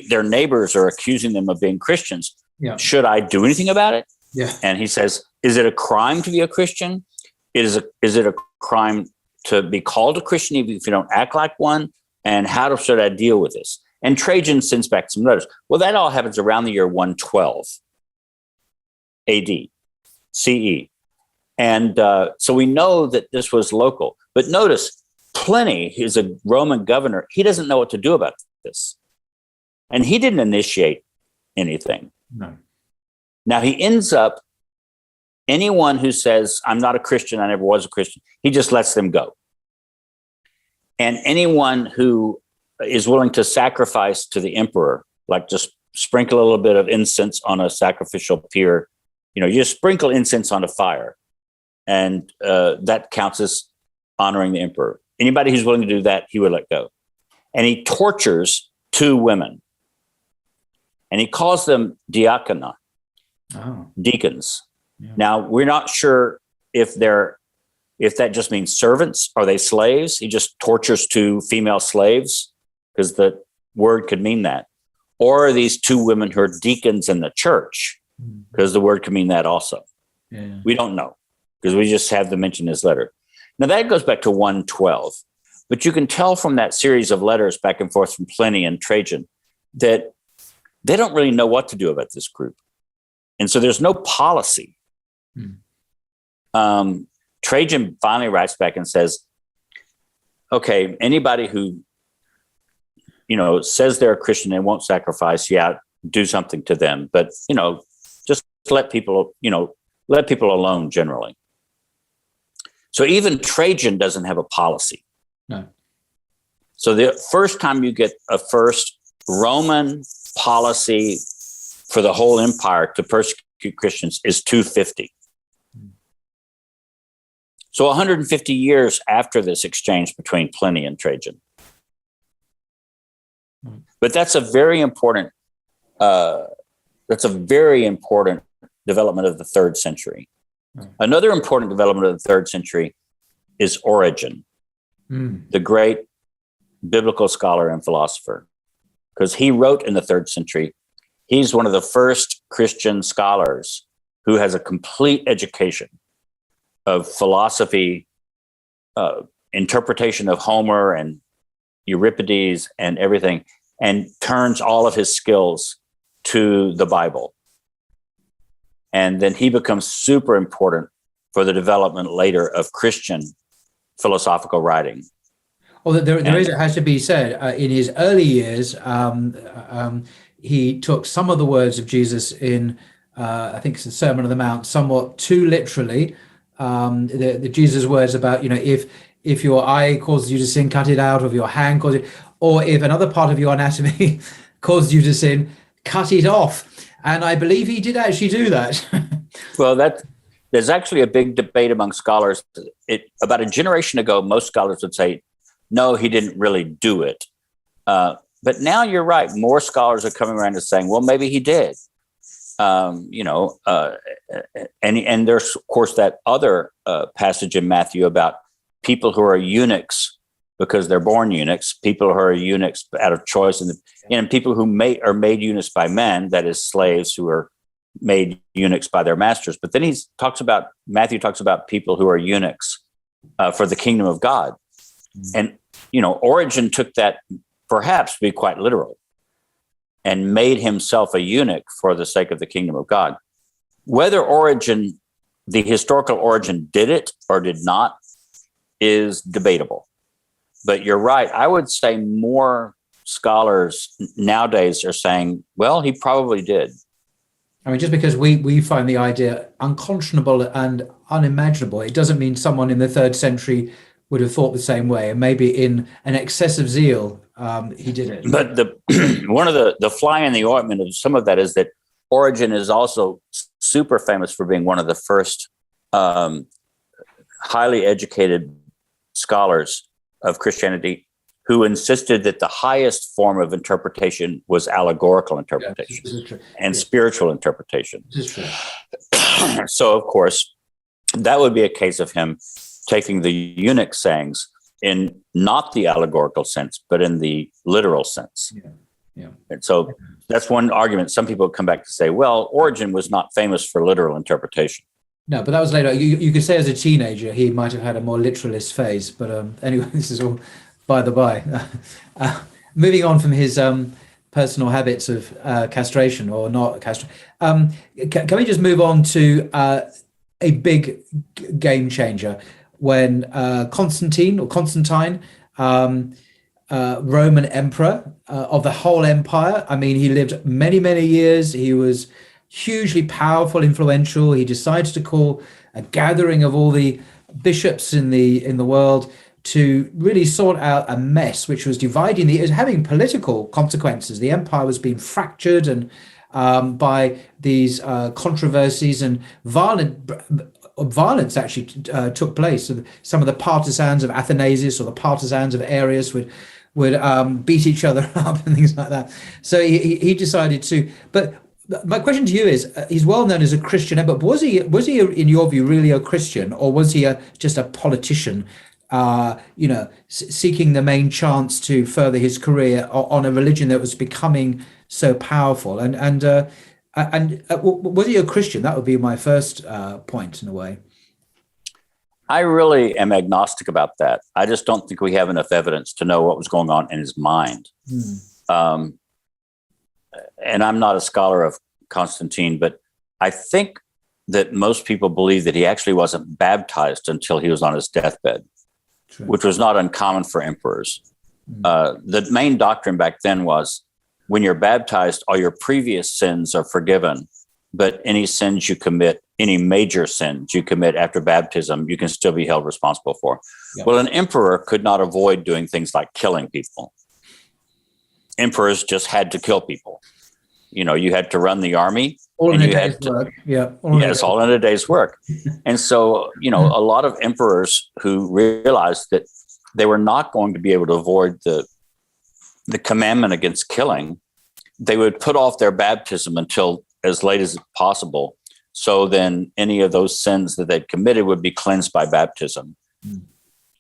their neighbors are accusing them of being Christians. Yeah. Should I do anything about it? Yeah. And he says, is it a crime to be a Christian? Is it a crime to be called a Christian even if you don't act like one? And how should I deal with this? And Trajan sends back some letters. Well, that all happens around the year 112 AD, CE. And so we know that this was local. But notice, Pliny is a Roman governor. He doesn't know what to do about this. And he didn't initiate anything. No. Now, he ends up, anyone who says, I'm not a Christian, I never was a Christian, he just lets them go. And anyone who is willing to sacrifice to the emperor, like just sprinkle a little bit of incense on a sacrificial pyre, you just sprinkle incense on a fire, and that counts as honoring the emperor. Anybody who's willing to do that, he would let go. And he tortures 2 women. And he calls them diakona, deacons. Yeah. Now, we're not sure if that just means servants. Are they slaves? He just tortures 2 female slaves, because the word could mean that. Or are these 2 women who are deacons in the church, because the word could mean that also. Yeah. We don't know, because we just have them mention his letter. Now, that goes back to 112. But you can tell from that series of letters back and forth from Pliny and Trajan that they don't really know what to do about this group. And so there's no policy. Trajan finally writes back and says, okay, anybody who, says they're a Christian and won't sacrifice, do something to them. But, just let people alone generally. So even Trajan doesn't have a policy. No. So the first time you get a first Roman policy for the whole empire to persecute Christians is 250. So 150 years after this exchange between Pliny and Trajan. But that's a very important development of the 3rd century. Another important development of the 3rd century is Origen, the great biblical scholar and philosopher, because he wrote in the 3rd century. He's one of the first Christian scholars who has a complete education of philosophy, interpretation of Homer and Euripides and everything, and turns all of his skills to the Bible. And then he becomes super important for the development later of Christian philosophical writing. Well, it has to be said, in his early years, he took some of the words of Jesus in, I think it's the Sermon on the Mount, somewhat too literally. the Jesus words about, if your eye causes you to sin, cut it out, or if your hand causes it, or if another part of your anatomy causes you to sin, cut it off. And I believe he did actually do that. Well, there's actually a big debate among scholars. About a generation ago, most scholars would say, no, he didn't really do it. But now you're right. More scholars are coming around to saying, well, maybe he did. And there's, of course, that other passage in Matthew about people who are eunuchs because they're born eunuchs, people who are eunuchs out of choice, and people who are made eunuchs by men, that is, slaves who are made eunuchs by their masters. But then Matthew talks about people who are eunuchs for the kingdom of God. And, Origen took that perhaps to be quite literal and made himself a eunuch for the sake of the kingdom of God. Whether Origen, the historical Origen, did it or did not is debatable. But you're right. I would say more scholars nowadays are saying, well, he probably did. I mean, just because we find the idea unconscionable and unimaginable, it doesn't mean someone in the 3rd century would have thought the same way. And maybe in an excess of zeal, he did it. But one of the fly in the ointment of some of that is that Origen is also super famous for being one of the first highly educated scholars of Christianity who insisted that the highest form of interpretation was allegorical interpretation and spiritual interpretation. So, of course, that would be a case of him taking the eunuch sayings in not the allegorical sense, but in the literal sense. Yeah. And so that's one argument. Some people come back to say, well, Origen was not famous for literal interpretation. No, but that was later. You could say as a teenager, he might have had a more literalist phase. But anyway, this is all by the by. Moving on from his personal habits of castration or not castration, can we just move on to a big game changer when Constantine, Roman emperor of the whole empire. I mean, he lived many, many years. He was hugely powerful, influential. He decided to call a gathering of all the bishops in the world to really sort out a mess, which was dividing it was having political consequences. The empire was being fractured and by these controversies, and violence actually took place. Some of the partisans of Athanasius or the partisans of Arius would beat each other up and things like that. So he decided to. But my question to you is: he's well known as a Christian, but was he in your view really a Christian, or was he just a politician? Seeking the main chance to further his career on a religion that was becoming so powerful, and was he a Christian? That would be my first point in a way. I really am agnostic about that. I just don't think we have enough evidence to know what was going on in his mind. And I'm not a scholar of Constantine, but I think that most people believe that he actually wasn't baptized until he was on his deathbed. True. Which was not uncommon for emperors. The main doctrine back then was when you're baptized, all your previous sins are forgiven, but any sins you commit, any major sins you commit after baptism, you can still be held responsible for. Yep. Well, an emperor could not avoid doing things like killing people. Emperors just had to kill people. You had to run the army. All in a day's work. Yeah. All in a day's work. And so, a lot of emperors who realized that they were not going to be able to avoid the commandment against killing, they would put off their baptism until as late as possible. So then any of those sins that they'd committed would be cleansed by baptism.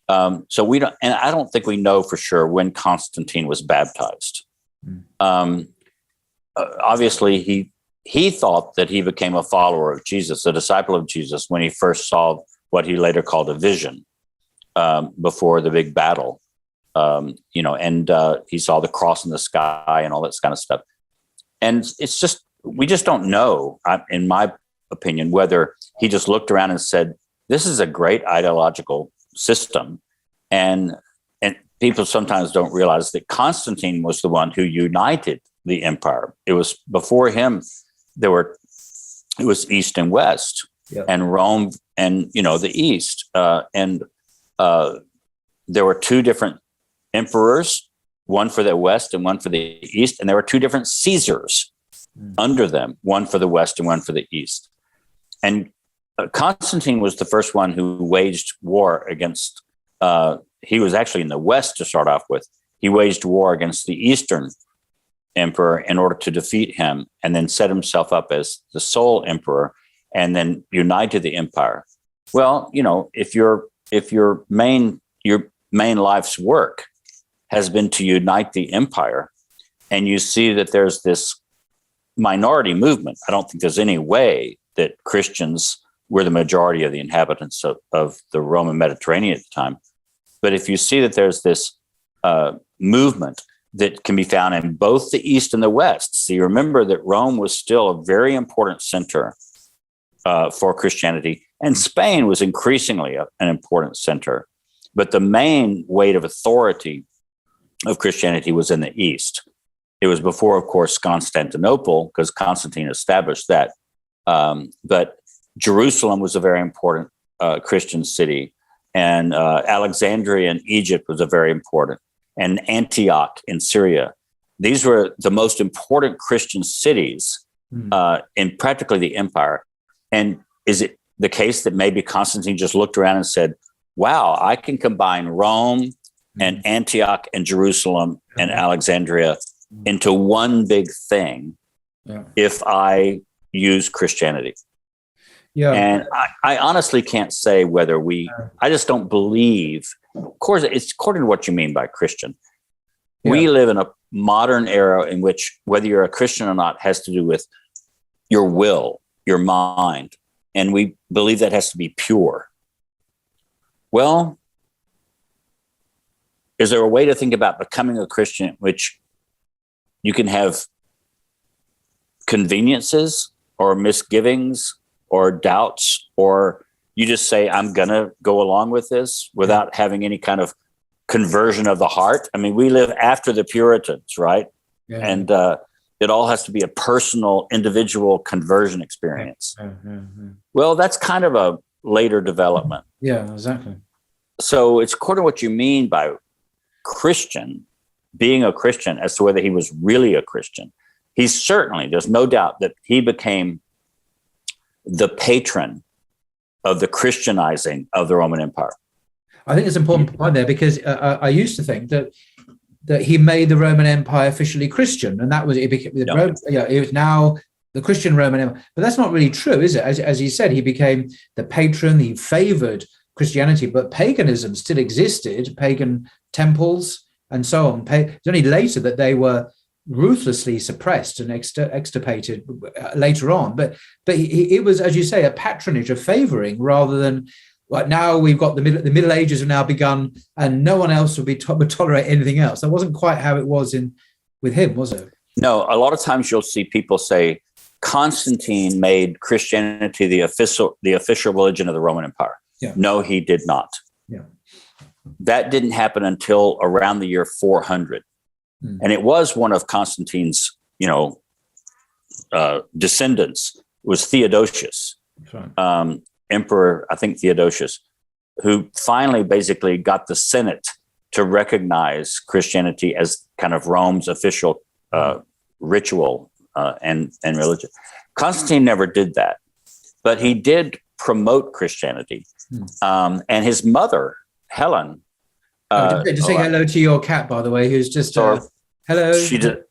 So we don't, and I don't think we know for sure when Constantine was baptized. Obviously, he thought that he became a follower of Jesus, a disciple of Jesus, when he first saw what he later called a vision before the big battle, and he saw the cross in the sky and all that kind of stuff. And it's just, we just don't know, in my opinion, whether he just looked around and said, this is a great ideological system. And people sometimes don't realize that Constantine was the one who united the empire. It was before him, it was east and west. and Rome and, the East. And there were two different emperors, one for the West and one for the East. And there were two different Caesars under them, one for the West and one for the East. And Constantine was the first one who waged war against, he was actually in the West to start off with. He waged war against the Eastern emperor in order to defeat him, and then set himself up as the sole emperor, and then united the empire. Well, if your main life's work has been to unite the empire, and you see that there's this minority movement, I don't think there's any way that Christians were the majority of the inhabitants of the Roman Mediterranean at the time. But if you see that there's this movement that can be found in both the East and the West. See, remember that Rome was still a very important center for Christianity, and Spain was increasingly an important center. But the main weight of authority of Christianity was in the East. It was before, of course, Constantinople, because Constantine established that. But Jerusalem was a very important Christian city, and Alexandria in Egypt was a very important, and Antioch in Syria. These were the most important Christian cities in practically the empire. And is it the case that maybe Constantine just looked around and said, wow, I can combine Rome and Antioch and Jerusalem and Alexandria into one big thing if I use Christianity? Yeah. And I honestly can't say whether I just don't believe. Of course, it's according to what you mean by Christian. Yeah. We live in a modern era in which whether you're a Christian or not has to do with your will, your mind, and we believe that has to be pure. Well, is there a way to think about becoming a Christian in which you can have conveniences or misgivings or doubts, or you just say, I'm going to go along with this without having any kind of conversion of the heart? I mean, we live after the Puritans, right? Yeah. And it all has to be a personal, individual conversion experience. Well, that's kind of a later development. Yeah, exactly. So it's according to what you mean by Christian, being a Christian, as to whether he was really a Christian. He's certainly, there's no doubt that he became the patron of the Christianizing of the Roman Empire. I think it's an important point there, because I used to think that he made the Roman Empire officially Christian, and that was it. Became it was now the Christian Roman Empire, but that's not really true, is it? As he said, he became the patron. He favored Christianity, but paganism still existed, pagan temples and so on. It's only later that they were ruthlessly suppressed and extirpated later on. But it was, as you say, a patronage, of favoring, rather than like now we've got the Middle Ages have now begun, and no one else would tolerate anything else. That wasn't quite how it was with him, was it? No, a lot of times you'll see people say Constantine made Christianity the official religion of the Roman Empire. Yeah. No, he did not. Yeah. That didn't happen until around the year 400. And it was one of Constantine's, descendants was Theodosius, Emperor, I think Theodosius, who finally basically got the Senate to recognize Christianity as kind of Rome's official ritual and religion. Constantine never did that, but he did promote Christianity. And his mother, Helen. Just say hello to your cat, by the way, who's just hello.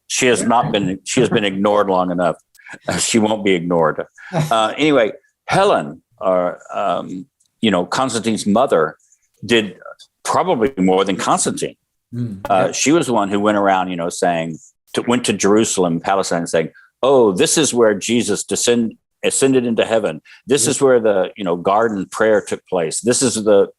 She has been ignored long enough. She won't be ignored. Anyway, Helen, Constantine's mother, did probably more than Constantine. She was the one who went around, went to Jerusalem, Palestine, saying, "Oh, this is where Jesus ascended into heaven. This is where the garden prayer took place. This is the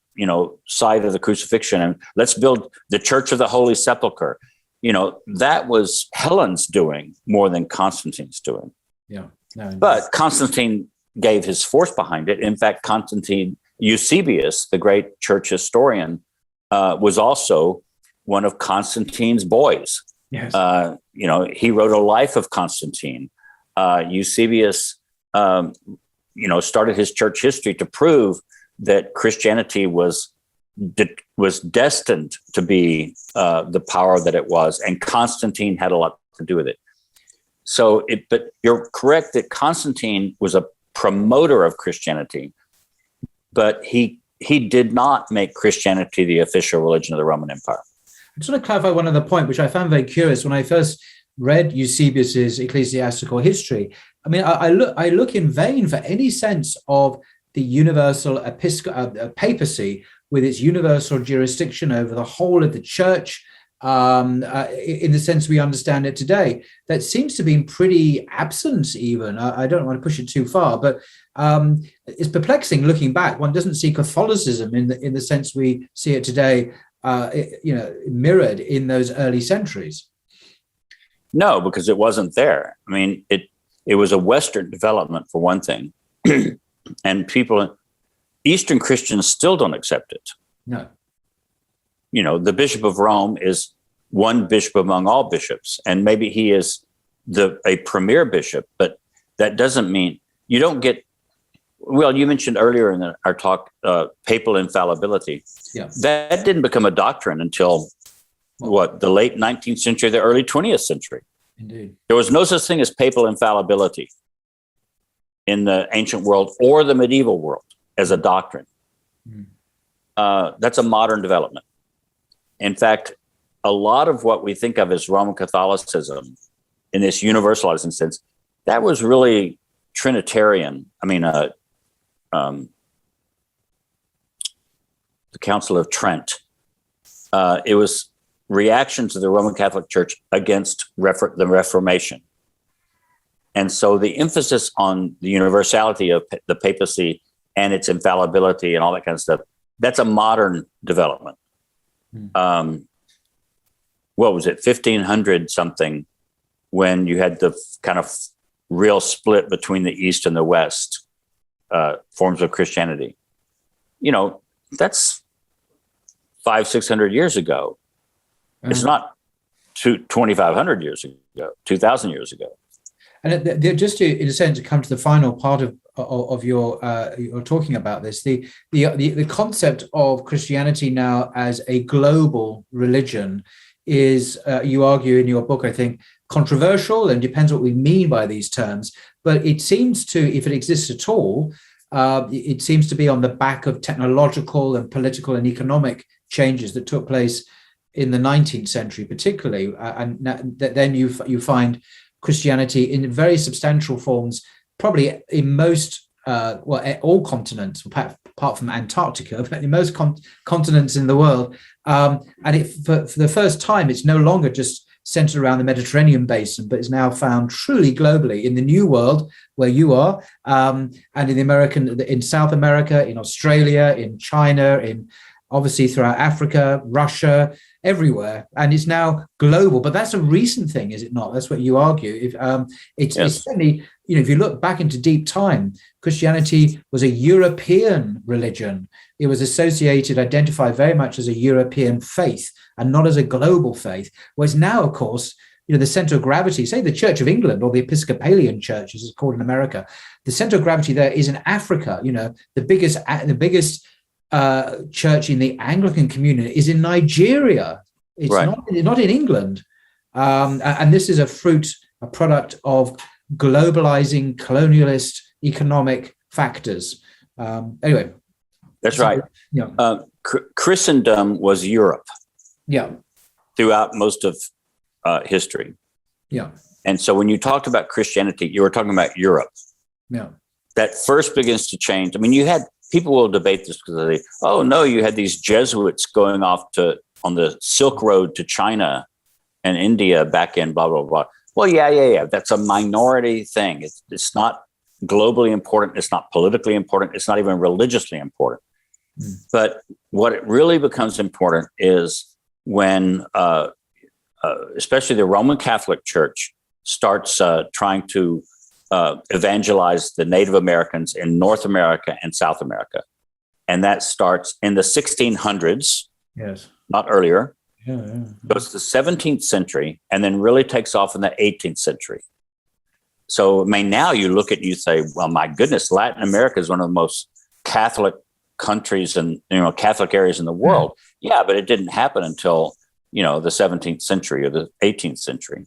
site of the crucifixion, and let's build the Church of the Holy Sepulchre." That was Helen's doing more than Constantine's doing. Yeah. But Constantine gave his force behind it. In fact, Eusebius, the great church historian, was also one of Constantine's boys. Yes. He wrote a life of Constantine. Eusebius, started his church history to prove that Christianity was destined to be the power that it was, and Constantine had a lot to do with it. But you're correct that Constantine was a promoter of Christianity, but he did not make Christianity the official religion of the Roman Empire. I just want to clarify one other point, which I found very curious when I first read Eusebius's ecclesiastical history. I mean, I look in vain for any sense of the universal papacy with its universal jurisdiction over the whole of the church, in the sense we understand it today. That seems to be pretty absent even. I don't want to push it too far, but it's perplexing looking back. One doesn't see Catholicism in the sense we see it today, mirrored in those early centuries. No, because it wasn't there. I mean, it was a Western development for one thing, and Eastern Christians still don't accept it. No. The Bishop of Rome is one bishop among all bishops, and maybe he is a premier bishop, but that doesn't mean you don't get. Well, you mentioned earlier in our talk papal infallibility. Yeah. That didn't become a doctrine until the late 19th century, the early 20th century. Indeed. There was no such thing as papal infallibility in the ancient world or the medieval world as a doctrine. That's a modern development. In fact, a lot of what we think of as Roman Catholicism in this universalizing sense, that was really Trinitarian. I mean, the Council of Trent. It was reaction to the Roman Catholic Church against the Reformation. And so the emphasis on the universality of the papacy and its infallibility and all that kind of stuff, that's a modern development. What was it, 1500 something, when you had the kind of real split between the East and the West forms of Christianity. That's 500-600 years ago. It's not 2,500 years ago, 2,000 years ago. And just to, in a sense, to come to the final part of your talking about this, the concept of Christianity now as a global religion is, you argue in your book, I think, controversial, and depends what we mean by these terms. But it seems to, if it exists at all, it seems to be on the back of technological and political and economic changes that took place in the 19th century, particularly, and then you find Christianity in very substantial forms, probably in most, all continents, apart from Antarctica, but in most continents in the world. And for the first time, it's no longer just centered around the Mediterranean basin, but is now found truly globally in the New World, where you are, and in South America, in Australia, in China, obviously throughout Africa, Russia, everywhere, and it's now global. But that's a recent thing, is it not? That's what you argue. It's certainly, if you look back into deep time, Christianity was a European religion. It was identified very much as a European faith and not as a global faith. Whereas now, of course, the center of gravity, say the Church of England or the Episcopalian Church, as it's called in America, the center of gravity there is in Africa. The biggest church in the Anglican community is in Nigeria. It's right. not in England. And this is a product of globalizing colonialist economic factors. Anyway. That's right. Christendom was Europe. Yeah. Throughout most of history. Yeah. And so when you talked about Christianity, you were talking about Europe. Yeah. That first begins to change. I mean, people will debate this because you had these Jesuits going off on the Silk Road to China and India back in blah, blah, blah. Well, yeah. That's a minority thing. It's not globally important. It's not politically important. It's not even religiously important. But what it really becomes important is when, especially the Roman Catholic Church starts trying to evangelize the Native Americans in North America and South America. And that starts in the 1600s, yes, not earlier. Yeah. Goes to the 17th century and then really takes off in the 18th century. So, I mean, now you look at, you say, well, my goodness, Latin America is one of the most Catholic countries and, Catholic areas in the world. Yeah, but it didn't happen until, the 17th century or the 18th century.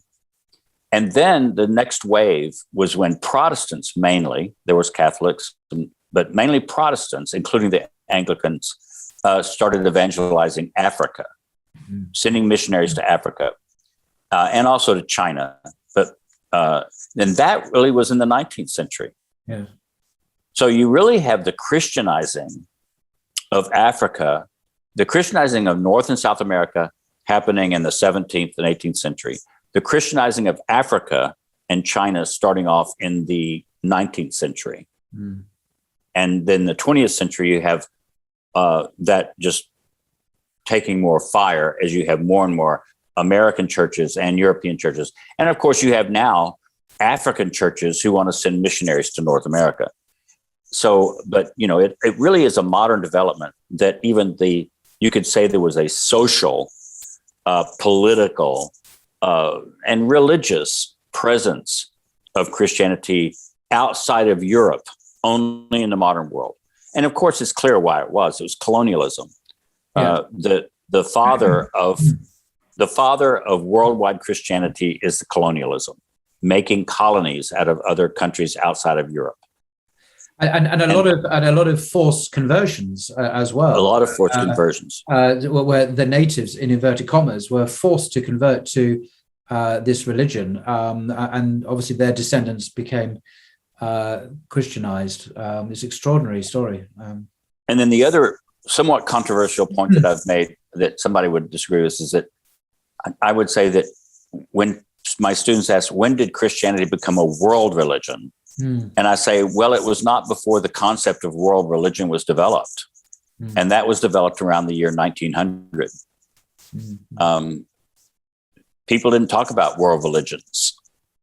And then the next wave was when Protestants mainly, there was Catholics, but mainly Protestants, including the Anglicans, started evangelizing Africa, sending missionaries to Africa and also to China. But then that really was in the 19th century. Yeah. So you really have the Christianizing of Africa, the Christianizing of North and South America happening in the 17th and 18th century, the Christianizing of Africa and China starting off in the 19th century. And then the 20th century, you have that just taking more fire as you have more and more American churches and European churches. And of course, you have now African churches who want to send missionaries to North America. So, but, it really is a modern development that even you could say there was a social, political, and religious presence of Christianity outside of Europe, only in the modern world. And of course, it's clear why it was. It was colonialism. Yeah. The father of worldwide Christianity is the colonialism, making colonies out of other countries outside of Europe. And a lot of forced conversions as well. A lot of forced conversions, where the natives, in inverted commas, were forced to convert to this religion, and obviously their descendants became Christianized. This extraordinary story. And then the other somewhat controversial point that I've made that somebody would disagree with is that I would say that when my students ask, when did Christianity become a world religion? And I say, well, it was not before the concept of world religion was developed. And that was developed around the year 1900. People didn't talk about world religions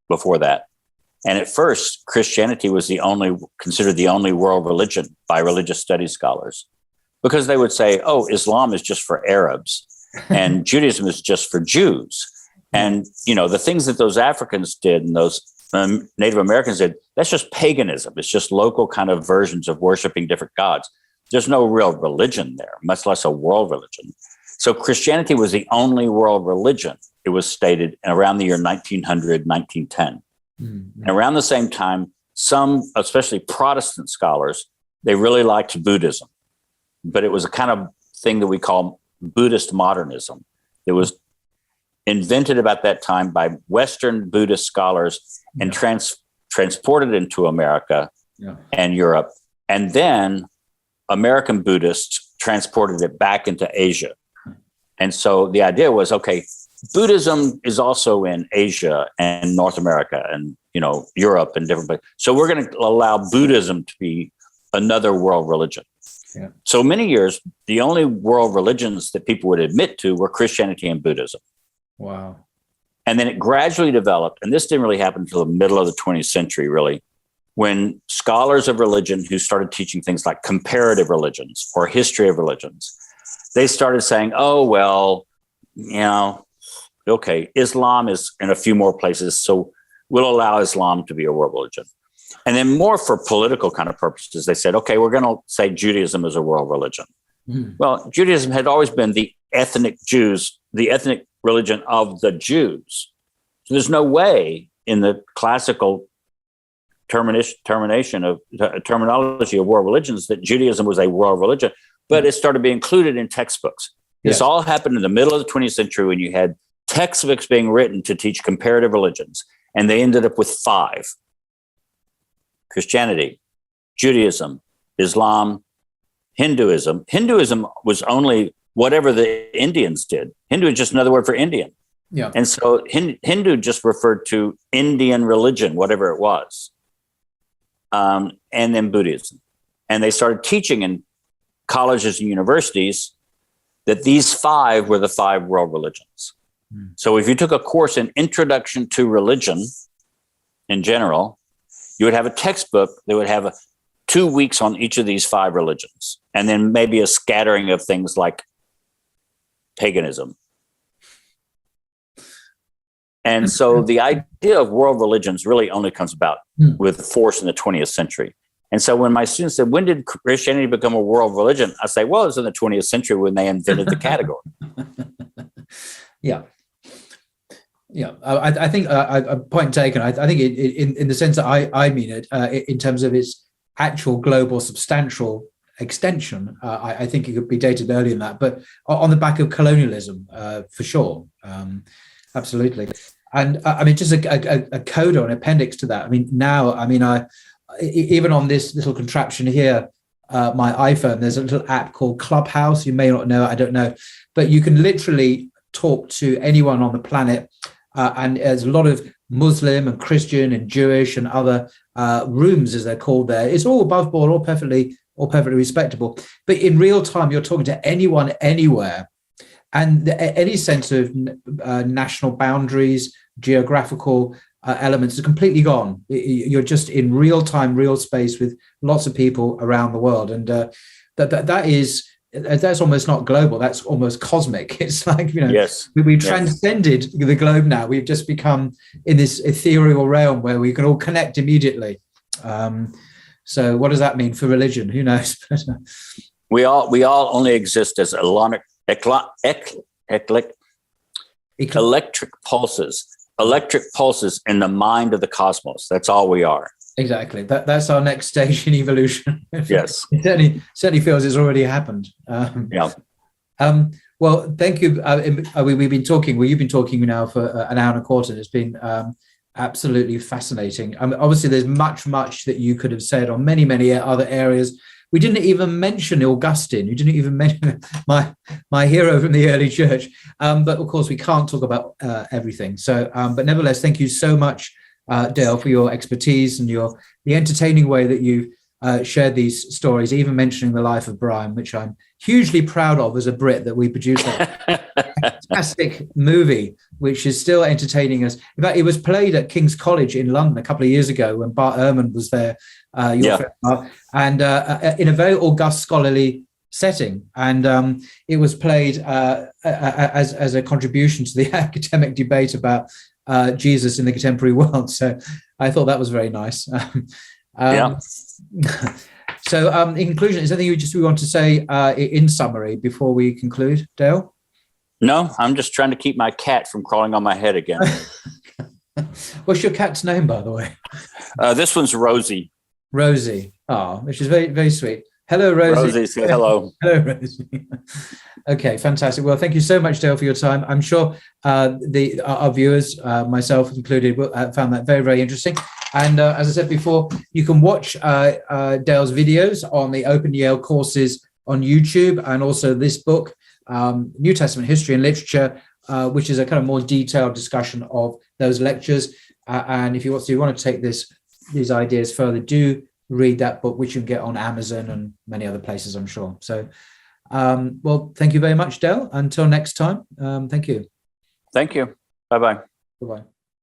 before that. And at first, Christianity was considered the only world religion by religious studies scholars, because they would say, oh, Islam is just for Arabs and Judaism is just for Jews. And, the things that those Africans did and those Native Americans did, that's just paganism. It's just local kind of versions of worshiping different gods. There's no real religion there, much less a world religion. So Christianity was the only world religion. It was stated around the year 1900, 1910. And around the same time, some, especially Protestant scholars, they really liked Buddhism. But it was a kind of thing that we call Buddhist modernism. It was invented about that time by Western Buddhist scholars and transported into America and Europe. And then American Buddhists transported it back into Asia. And so the idea was, okay, Buddhism is also in Asia and North America and, Europe and different places. So we're going to allow Buddhism to be another world religion. Yeah. So many years, the only world religions that people would admit to were Christianity and Buddhism. Wow. And then it gradually developed, and this didn't really happen until the middle of the 20th century, really, when scholars of religion who started teaching things like comparative religions or history of religions, they started saying, oh, well, okay, Islam is in a few more places, so we'll allow Islam to be a world religion. And then more for political kind of purposes, they said, okay, we're going to say Judaism is a world religion. Well, Judaism had always been the ethnic Jews, the ethnic religion of the Jews. So there's no way in the classical terminology of world religions that Judaism was a world religion, but it started being included in textbooks. This all happened in the middle of the 20th century when you had textbooks being written to teach comparative religions, and they ended up with 5. Christianity, Judaism, Islam, Hinduism. Hinduism was only whatever the Indians did. Hindu is just another word for Indian. Yeah. And so Hindu just referred to Indian religion, whatever it was. And then Buddhism. And they started teaching in colleges and universities that these 5 were the 5 world religions. So if you took a course in Introduction to Religion in general, you would have a textbook that would have 2 weeks on each of these 5 religions, and then maybe a scattering of things like paganism. And so the idea of world religions really only comes about with force in the 20th century. And so when my students said, when did Christianity become a world religion? I say, well, it was in the 20th century when they invented the category. Yeah. Yeah, I think point taken. I think in the sense that I mean it, in terms of its actual global substantial extension, I think it could be dated earlier than that, but on the back of colonialism, for sure, absolutely. And I mean, just a coda, an appendix to that. I mean, now, I mean, even on this little contraption here, my iPhone, there's a little app called Clubhouse. You may not know, I don't know, but you can literally talk to anyone on the planet. And there's a lot of Muslim and Christian and Jewish and other rooms, as they're called there. It's all above board, all perfectly respectable. But in real time, you're talking to anyone, anywhere. And any sense of national boundaries, geographical elements are completely gone. You're just in real time, real space with lots of people around the world. And that's almost not global, that's almost cosmic. It's like, yes, we've transcended the globe now. We've just become in this ethereal realm where we can all connect immediately. So what does that mean for religion? Who knows? we all only exist as electric pulses in the mind of the cosmos. That's all we are. Exactly. That's our next stage in evolution. Yes. It certainly feels it's already happened. Yeah. Well, thank you. We've been talking. Well, you've been talking now for an hour and a quarter. It's been absolutely fascinating. Obviously, there's much that you could have said on many other areas. We didn't even mention Augustine. You didn't even mention my hero from the early church. But of course, we can't talk about everything. So, but nevertheless, thank you so much, Dale, for your expertise and the entertaining way that you shared these stories, even mentioning the life of Brian, which I'm hugely proud of as a Brit, that we produced a fantastic movie, which is still entertaining us. In fact, it was played at King's College in London a couple of years ago when Bart Ehrman was there, friend Bart, and in a very august scholarly setting. And it was played as a contribution to the academic debate about Jesus in the contemporary world. So I thought that was very nice. So in conclusion, is there anything we want to say in summary before we conclude, Dale? No, I'm just trying to keep my cat from crawling on my head again. What's your cat's name, by the way? This one's Rosie. Rosie. Oh, which is very, very sweet. Hello, Rosie. Rosie, say hello. Hello, Rosie. Okay, fantastic. Well, thank you so much, Dale, for your time. I'm sure our viewers, myself included, found that very, very interesting. And as I said before, you can watch Dale's videos on the Open Yale courses on YouTube, and also this book, New Testament History and Literature, which is a kind of more detailed discussion of those lectures. And if you want to take these ideas further, do read that book, which you can get on Amazon and many other places, I'm sure. So, well, thank you very much, Dale. Until next time, thank you. Thank you. Bye-bye. Bye-bye.